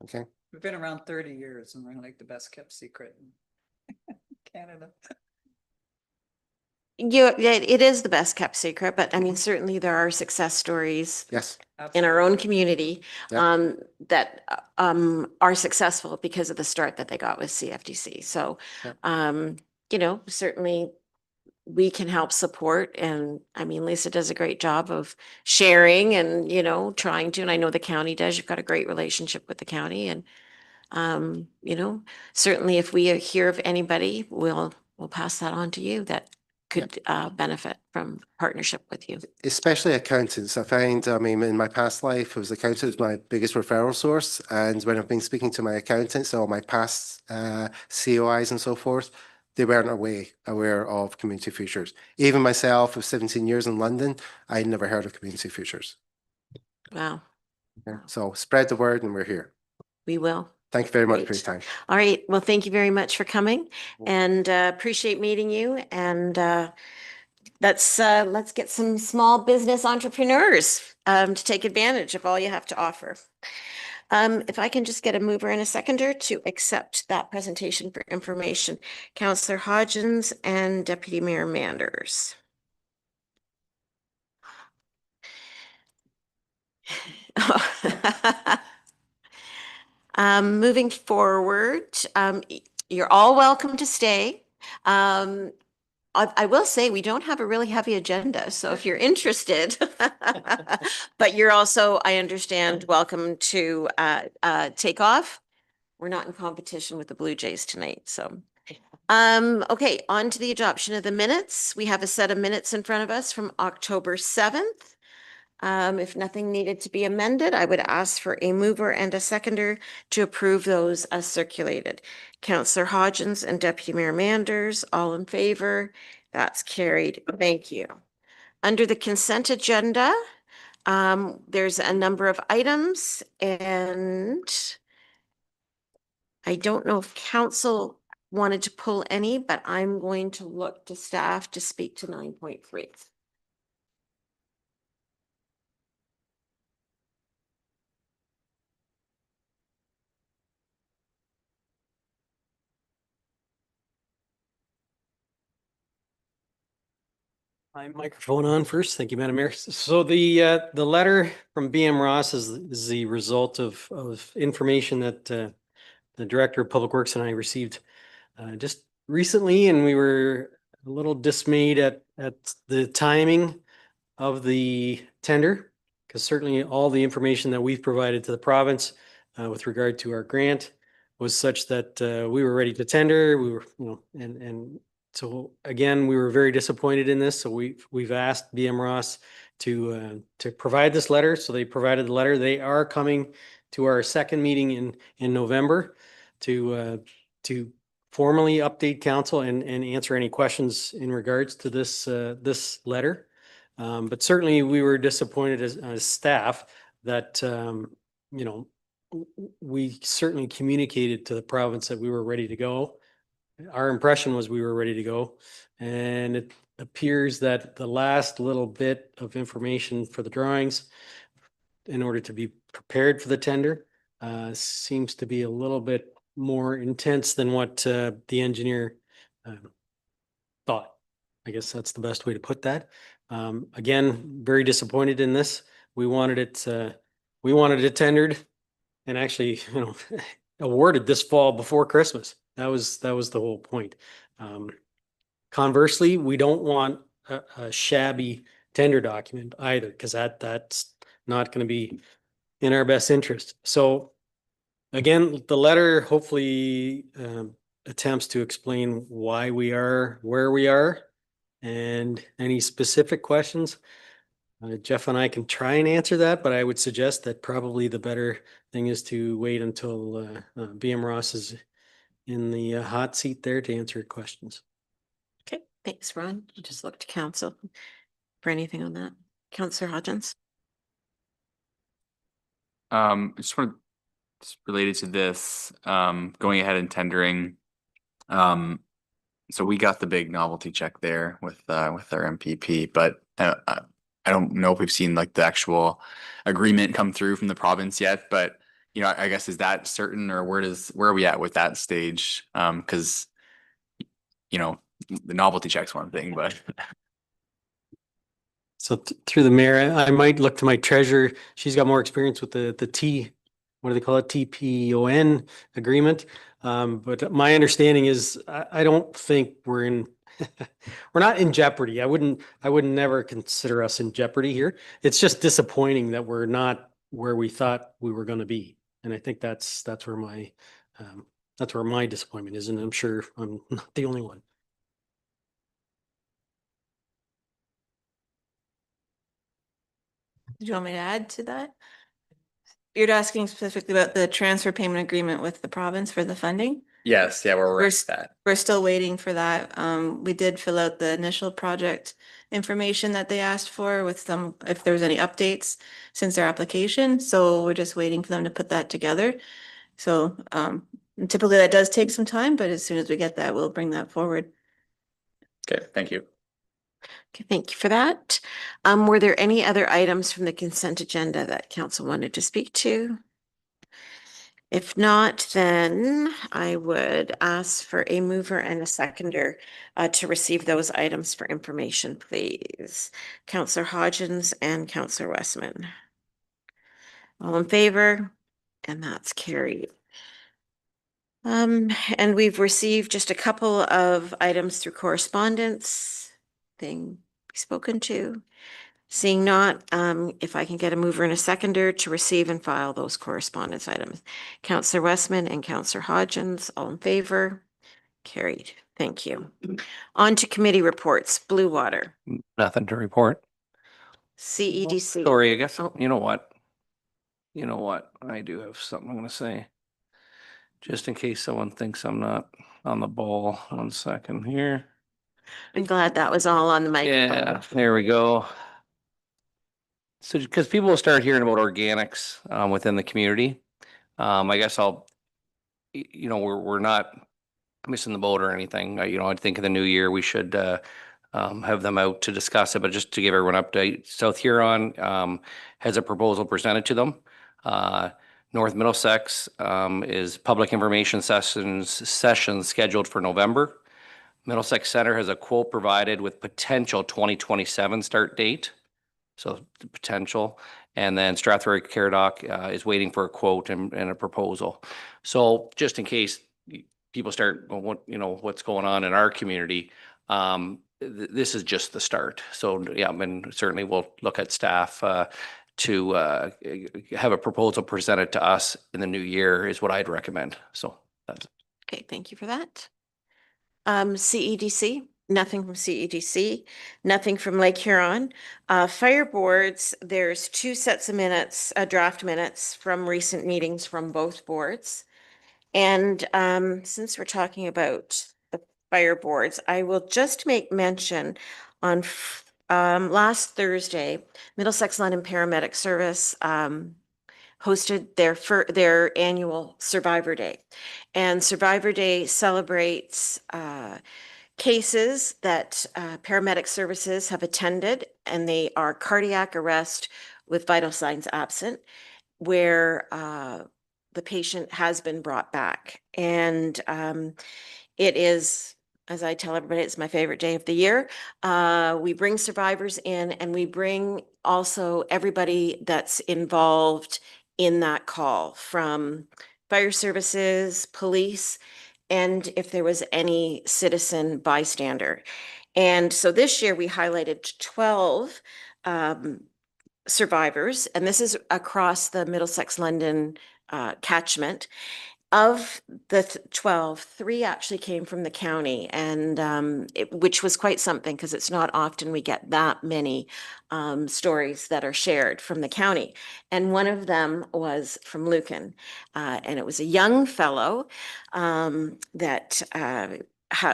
Okay. We've been around 30 years and we're like the best kept secret in Canada. It is the best kept secret, but I mean, certainly there are success stories Yes. in our own community Yeah. that are successful because of the start that they got with CFDC. So, certainly we can help support. And I mean, Lisa does a great job of sharing and, trying to, and I know the county does. You've got a great relationship with the county. And, certainly if we hear of anybody, we'll pass that on to you that could benefit from partnership with you. Especially accountants. I find, in my past life, it was accountants my biggest referral source. And when I've been speaking to my accountants or my past COIs and so forth, they weren't aware of community futures. Even myself, with 17 years in London, I'd never heard of community futures. Wow. Yeah. So spread the word and we're here. We will. Thank you very much for Great. your time. All right. Well, thank you very much for coming and appreciate meeting you. And let's get some small business entrepreneurs to take advantage of all you have to offer. If I can just get a mover and a seconder to accept that presentation for information, Councillor Hodgins and Deputy Mayor Manders. Moving forward, you're all welcome to stay. I will say we don't have a really heavy agenda, so if you're interested, but you're also, I understand, welcome to take off. We're not in competition with the Blue Jays tonight, so. Okay, on to the adoption of the minutes. We have a set of minutes in front of us from October 7th. If nothing needed to be amended, I would ask for a mover and a seconder to approve those as circulated. Councillor Hodgins and Deputy Mayor Manders, all in favor? That's carried. Thank you. Under the consent agenda, there's a number of items and I don't know if council wanted to pull any, but I'm going to look to staff to speak to 9.3. My microphone on first. Thank you, Madam Mayor. So the letter from BM Ross is the result of information that the Director of Public Works and I received just recently, and we were a little dismayed at the timing of the tender, because certainly all the information that we've provided to the province with regard to our grant was such that we were ready to tender. We were, and So again, we were very disappointed in this. So we've asked BM Ross to provide this letter. So they provided the letter. They are coming to our second meeting in November to formally update council and answer any questions in regards to this letter. But certainly we were disappointed as staff that, we certainly communicated to the province that we were ready to go. Our impression was we were ready to go. And it appears that the last little bit of information for the drawings in order to be prepared for the tender seems to be a little bit more intense than what the engineer thought. I guess that's the best way to put that. Again, very disappointed in this. We wanted it tendered and actually, awarded this fall before Christmas. That was the whole point. Conversely, we don't want a shabby tender document either, because that's not going to be in our best interest. So again, the letter hopefully attempts to explain why we are where we are, and any specific questions. Jeff and I can try and answer that, but I would suggest that probably the better thing is to wait until BM Ross is in the hot seat there to answer questions. Okay, thanks, Ron. I'll just look to council for anything on that. Councillor Hodgins. I just want to, related to this, going ahead and tendering. So we got the big novelty check there with our MPP, but I don't know if we've seen like the actual agreement come through from the province yet, but I guess, is that certain, or where are we at with that stage? Because the novelty check's one thing, but So through the mayor, I might look to my treasurer. She's got more experience with the what do they call it? TPON agreement. But my understanding is I don't think we're not in jeopardy. I wouldn't never consider us in jeopardy here. It's just disappointing that we're not where we thought we were going to be. And I think that's where my disappointment is. And I'm sure I'm not the only one. Did you want me to add to that? You're asking specifically about the transfer payment agreement with the province for the funding? yes, yeah, we're We're, at that. we're still waiting for that. We did fill out the initial project information that they asked for with some, if there's any updates since their application. So we're just waiting for them to put that together. So typically that does take some time, but as soon as we get that, we'll bring that forward. Okay, thank you. Okay, thank you for that. Were there any other items from the consent agenda that council wanted to speak to? If not, then I would ask for a mover and a seconder to receive those items for information, please. Councillor Hodgins and Councillor Westman. All in favor? And that's carried. And we've received just a couple of items through correspondence being spoken to. Seeing not, if I can get a mover and a seconder to receive and file those correspondence items. Councillor Westman and Councillor Hodgins, all in favor? Carried. Thank you. On to committee reports. Blue Water, Nothing to report. CEDC. Sorry, I guess, Oh. you know what? I do have something I'm gonna say. Just in case someone thinks I'm not on the ball. 1 second here. I'm glad that was all on the microphone. Yeah, there we go. So, because people will start hearing about organics within the community, I guess we're not missing the boat or anything. I think in the new year we should have them out to discuss it, but just to give everyone an update, South Huron has a proposal presented to them. North Middlesex is public information sessions scheduled for November. Middlesex Center has a quote provided with potential 2027 start date. So the potential, and then Strathroy Caradoc is waiting for a quote and a proposal. So just in case people start, what's going on in our community, this is just the start. So yeah, and certainly we'll look at staff to have a proposal presented to us in the new year is what I'd recommend. So that's Okay, thank you for that. CEDC, nothing from CEDC, nothing from Lake Huron. Fire boards, there's 2 sets of minutes, draft minutes from recent meetings from both boards. And since we're talking about the fire boards, I will just make mention on last Thursday, Middlesex London Paramedic Service hosted their annual Survivor Day. And Survivor Day celebrates cases that paramedic services have attended, and they are cardiac arrest with vital signs absent, where the patient has been brought back. And it is, as I tell everybody, it's my favorite day of the year. We bring survivors in, and we bring also everybody that's involved in that call, from fire services, police, and if there was any citizen bystander. And so this year we highlighted 12 survivors, and this is across the Middlesex London catchment. Of the 12, 3 actually came from the county, and which was quite something, because it's not often we get that many stories that are shared from the county. And one of them was from Lucan, and it was a young fellow that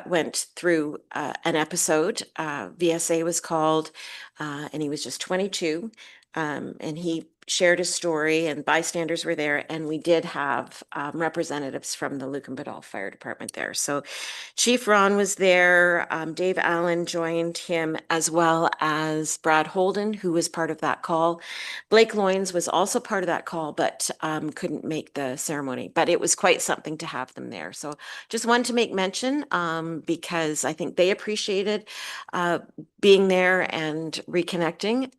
went through an episode. VSA was called, and he was just 22. And he shared his story, and bystanders were there, and we did have representatives from the Lucan Biddulph Fire Department there. So Chief Ron was there, Dave Allen joined him, as well as Brad Holden, who was part of that call. Blake Loynes was also part of that call, but couldn't make the ceremony. But it was quite something to have them there. So just wanted to make mention because I think they appreciated being there and reconnecting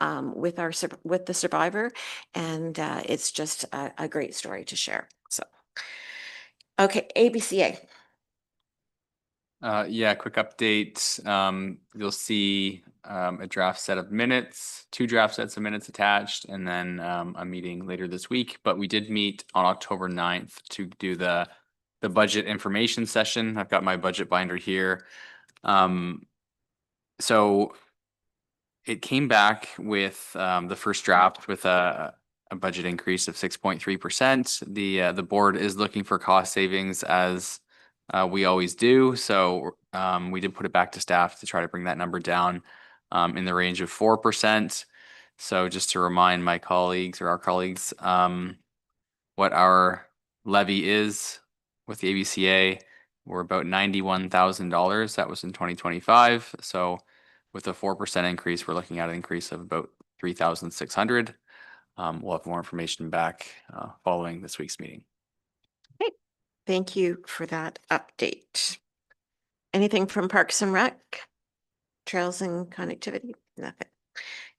with the survivor, and it's just a great story to share. So, okay, ABCA. Yeah, quick update. You'll see a draft set of minutes, 2 draft sets of minutes attached, and then a meeting later this week. But we did meet on October 9th to do the budget information session. I've got my budget binder here. So it came back with the first draft with a budget increase of 6.3%. The board is looking for cost savings, as we always do. So we did put it back to staff to try to bring that number down in the range of 4%. So just to remind my colleagues, or our colleagues, what our levy is with the ABCA, we're about $91,000. That was in 2025. So with a 4% increase, we're looking at an increase of about 3,600. We'll have more information back following this week's meeting. Okay, thank you for that update. Anything from Parks and Rec? Trails and connectivity? Nothing.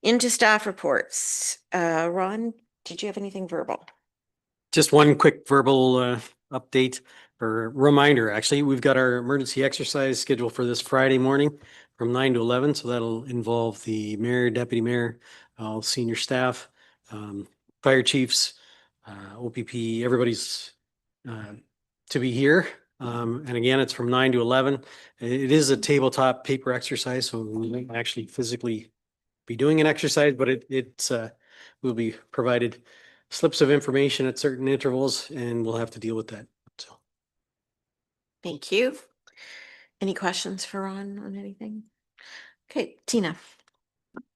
Into staff reports. Ron, did you have anything verbal? Just one quick verbal update or reminder. Actually, we've got our emergency exercise scheduled for this Friday morning from 9 to 11. So that'll involve the mayor, deputy mayor, all senior staff, fire chiefs, OPP, everybody's to be here. And again, it's from 9 to 11. It is a tabletop paper exercise, so we won't actually physically be doing an exercise, but it's will be provided slips of information at certain intervals, and we'll have to deal with that. So, thank you. Any questions for Ron on anything? Okay, Tina.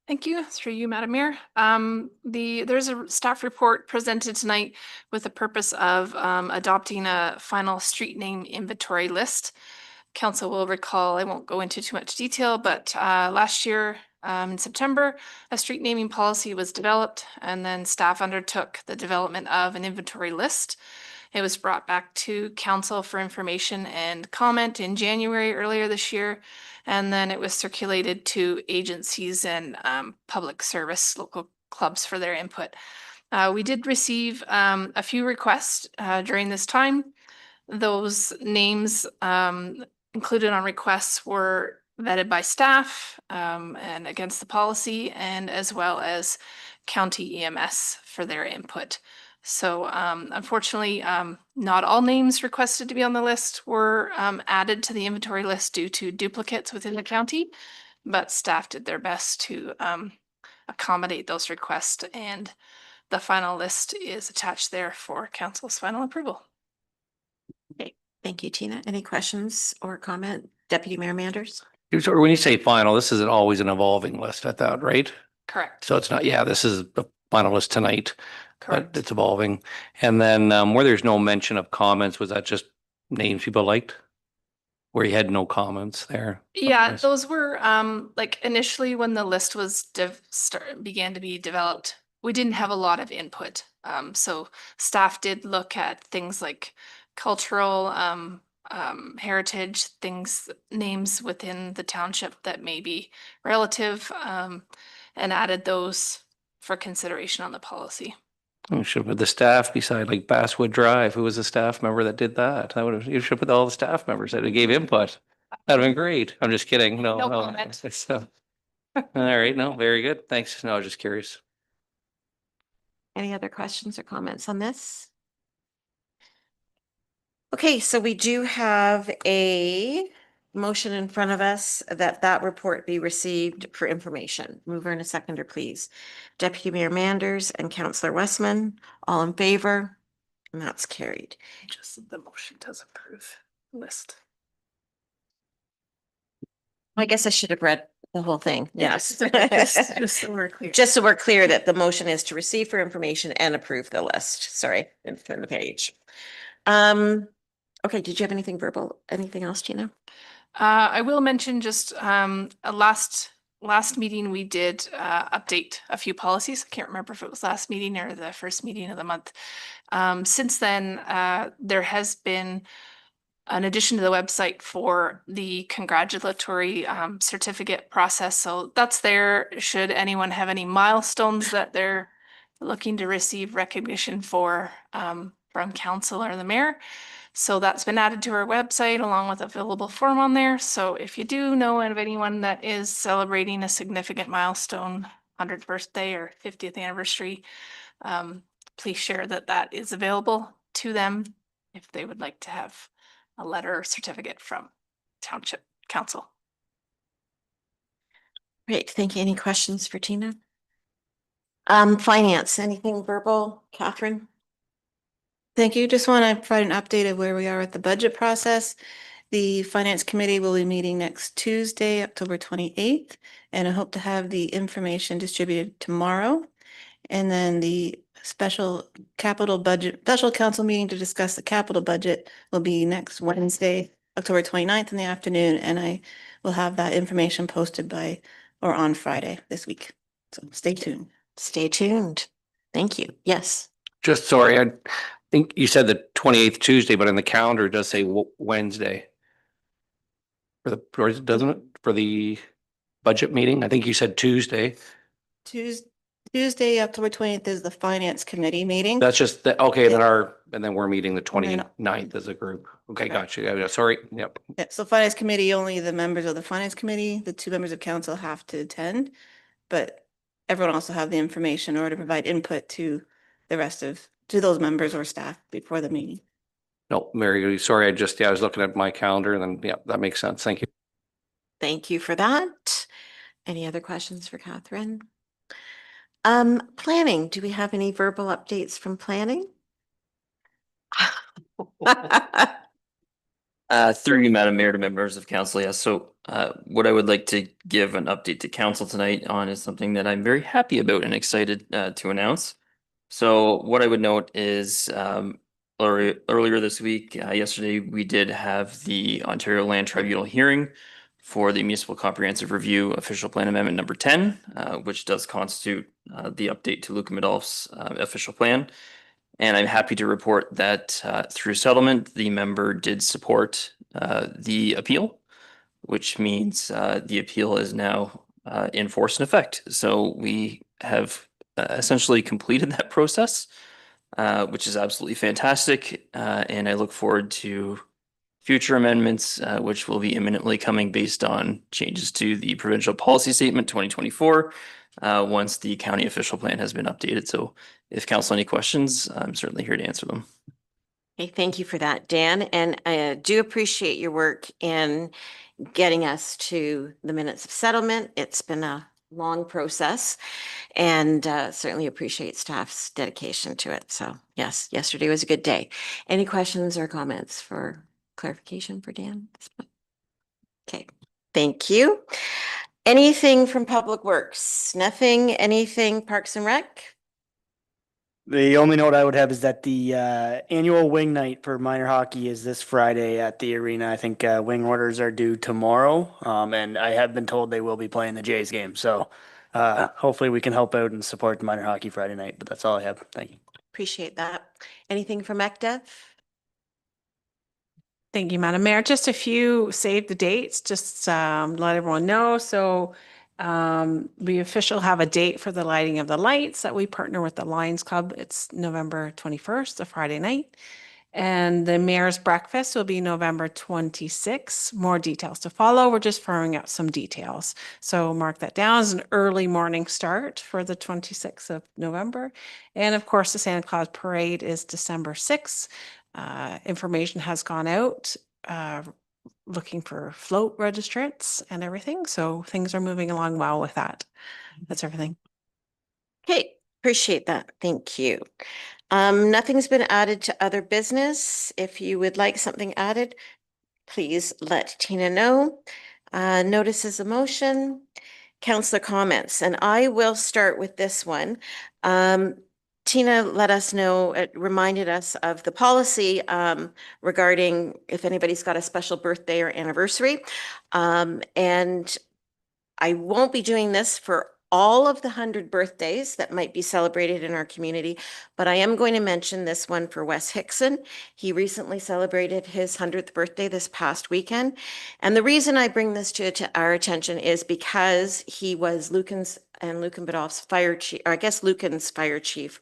Thank you. Through you, Madam Mayor. There's a staff report presented tonight with the purpose of adopting a final street name inventory list. Council will recall, I won't go into too much detail, but last year in September, a street naming policy was developed, and then staff undertook the development of an inventory list. It was brought back to council for information and comment in January earlier this year, and then it was circulated to agencies and public service local clubs for their input. We did receive a few requests during this time. Those names included on requests were vetted by staff and against the policy, and as well as county EMS for their input. So unfortunately, not all names requested to be on the list were added to the inventory list due to duplicates within the county, but staff did their best to accommodate those requests, and the final list is attached there for council's final approval. Okay, thank you, Tina. Any questions or comment? Deputy Mayor Manders? So when you say final, this is always an evolving list, I thought, right? Correct. So it's not, yeah, this is the final list tonight, but Correct. it's evolving. And then where there's no mention of comments, was that just names people liked? Where you had no comments there? Yeah, Yes. those were like initially when the list was began to be developed, we didn't have a lot of input. So staff did look at things like cultural heritage, things, names within the township that may be relative, and added those for consideration on the policy. You should put the staff beside like Basswood Drive. Who was the staff member that did that? That would have, you should put all the staff members that gave input. That'd have been great. I'm just kidding. No, No no. comment. It's, all right. No, very good. Thanks. No, I was just curious. Any other questions or comments on this? Okay, so we do have a motion in front of us that report be received for information. Mover and a seconder, please. Deputy Mayor Manders and Councillor Westman, all in favor? And that's carried. Just the motion does approve list. I guess I should have read the whole thing. Yes. Just so we're clear. Just so we're clear that the motion is to receive for information and approve the list. Sorry, and turn the page. Okay, did you have anything verbal? Anything else, Gina? I will mention just last meeting we did update a few policies. I can't remember if it was last meeting or the first meeting of the month. Since then, there has been an addition to the website for the congratulatory certificate process. So that's there should anyone have any milestones that they're looking to receive recognition for from council or the mayor. So that's been added to our website along with a fillable form on there. So if you do know of anyone that is celebrating a significant milestone, 100th birthday or 50th anniversary, please share that that is available to them if they would like to have a letter or certificate from Township Council. Great, thank you. Any questions for Tina? Finance, anything verbal, Catherine? Thank you. Just want to provide an update of where we are with the budget process. The Finance Committee will be meeting next Tuesday, October 28th, and I hope to have the information distributed tomorrow. And then the special council meeting to discuss the capital budget will be next Wednesday, October 29th in the afternoon, and I will have that information posted by or on Friday this week. So stay tuned. Stay tuned. Thank you. Yes. Just sorry, I think you said the 28th Tuesday, but in the calendar it does say Wednesday. Or doesn't it, for the budget meeting? I think you said Tuesday. Tuesday, October 20th is the Finance Committee meeting. That's just the, okay, then Yeah. and then we're meeting the 29th as a group. Okay, gotcha. Yeah, sorry. Yep. Yeah, so Finance Committee, only the members of the Finance Committee, the 2 members of council have to attend, but everyone also have the information in order to provide input to the rest of, to those members or staff before the meeting. No, Mary, sorry, I was looking at my calendar and then, yeah, that makes sense. Thank you. Thank you for that. Any other questions for Catherine? Planning, do we have any verbal updates from planning? Through you, Madam Mayor, to members of council, yes. So what I would like to give an update to council tonight on is something that I'm very happy about and excited to announce. So what I would note is earlier this week, yesterday, we did have the Ontario Land Tribunal hearing for the Municipal Comprehensive Review Official Plan Amendment number 10, which does constitute the update to Lucan Biddulph's official plan. And I'm happy to report that through settlement, the member did support the appeal, which means the appeal is now in force and effect. So we have essentially completed that process, which is absolutely fantastic. And I look forward to future amendments, which will be imminently coming based on changes to the provincial policy statement 2024, once the county official plan has been updated. So if council any questions, I'm certainly here to answer them. Okay, thank you for that, Dan. And I do appreciate your work in getting us to the minutes of settlement. It's been a long process and certainly appreciate staff's dedication to it. So yes, yesterday was a good day. Any questions or comments for clarification for Dan? Okay, thank you. Anything from Public Works? Nothing, anything Parks and Rec? The only note I would have is that the annual wing night for minor hockey is this Friday at the arena. I think wing orders are due tomorrow, and I have been told they will be playing the Jays game. So hopefully we can help out and support minor hockey Friday night. But that's all I have. Thank you. Appreciate that. Anything from ECDEV? Thank you, Madam Mayor. Just a few save the dates, just let everyone know. So we officially have a date for the lighting of the lights that we partner with the Lions Club. It's November 21st, a Friday night. And the mayor's breakfast will be November 26th. More details to follow. We're just firming up some details. So mark that down as an early morning start for the 26th of November. And of course, the Santa Claus Parade is December 6th. Information has gone out looking for float registrants and everything. So things are moving along well with that. That's everything. Okay, appreciate that. Thank you. Nothing's been added to other business. If you would like something added, please let Tina know. Notices of motion, councillor comments, and I will start with this one. Tina let us know, it reminded us of the policy regarding if anybody's got a special birthday or anniversary. And I won't be doing this for all of the 100 birthdays that might be celebrated in our community, but I am going to mention this one for Wes Hickson. He recently celebrated his 100th birthday this past weekend. And the reason I bring this to our attention is because he was Lucan's and Lucan Biddulph's fire chief, or I guess Lucan's fire chief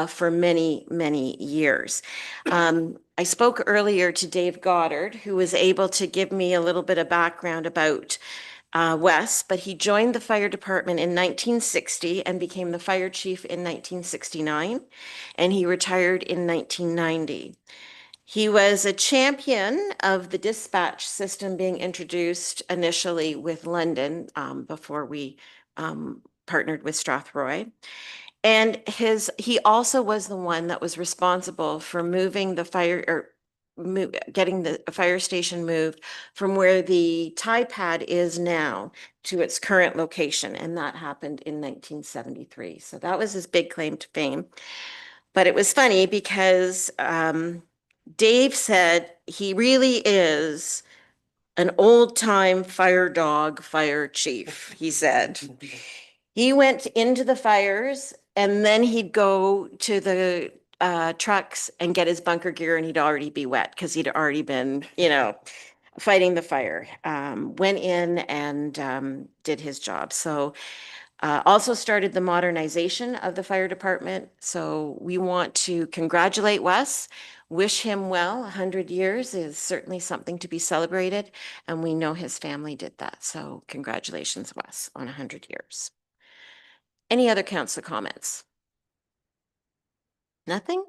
for many, many years. I spoke earlier to Dave Goddard, who was able to give me a little bit of background about Wes, but he joined the fire department in 1960 and became the fire chief in 1969, and he retired in 1990. He was a champion of the dispatch system being introduced initially with London before we partnered with Strathroy. And he also was the one that was responsible for moving the fire or getting the fire station moved from where the tie pad is now to its current location. And that happened in 1973. So that was his big claim to fame. But it was funny because Dave said he really is an old time fire dog, fire chief, he said. He went into the fires and then he'd go to the trucks and get his bunker gear and he'd already be wet because he'd already been, fighting the fire. Went in and did his job. So also started the modernization of the fire department. So we want to congratulate Wes, wish him well. 100 years is certainly something to be celebrated. And we know his family did that. So congratulations, Wes, on 100 years. Any other council comments? Nothing?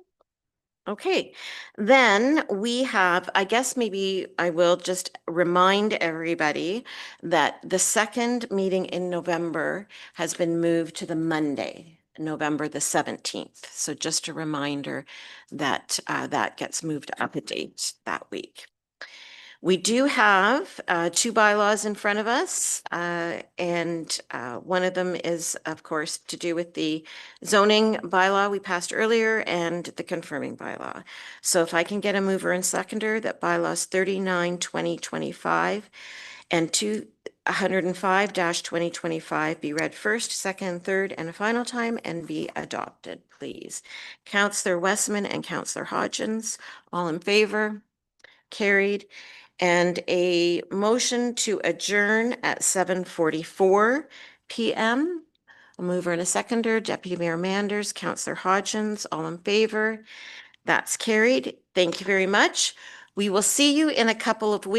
Okay, then we have, I guess maybe I will just remind everybody that the second meeting in November has been moved to the Monday, November the 17th. So just a reminder that that gets moved up a date that week. We do have two bylaws in front of us, and one of them is, of course, to do with the zoning bylaw we passed earlier and the confirming bylaw. So if I can get a mover and seconder that bylaws 39-2025 and 205-2025 be read first, second, third, and a final time and be adopted, please. Councillor Westman and Councillor Hodgins, all in favor? Carried. And a motion to adjourn at 7:44 p.m. A mover and a seconder, Deputy Mayor Manders, Councillor Hodgins, all in favor. That's carried. Thank you very much. We will see you in a couple of weeks.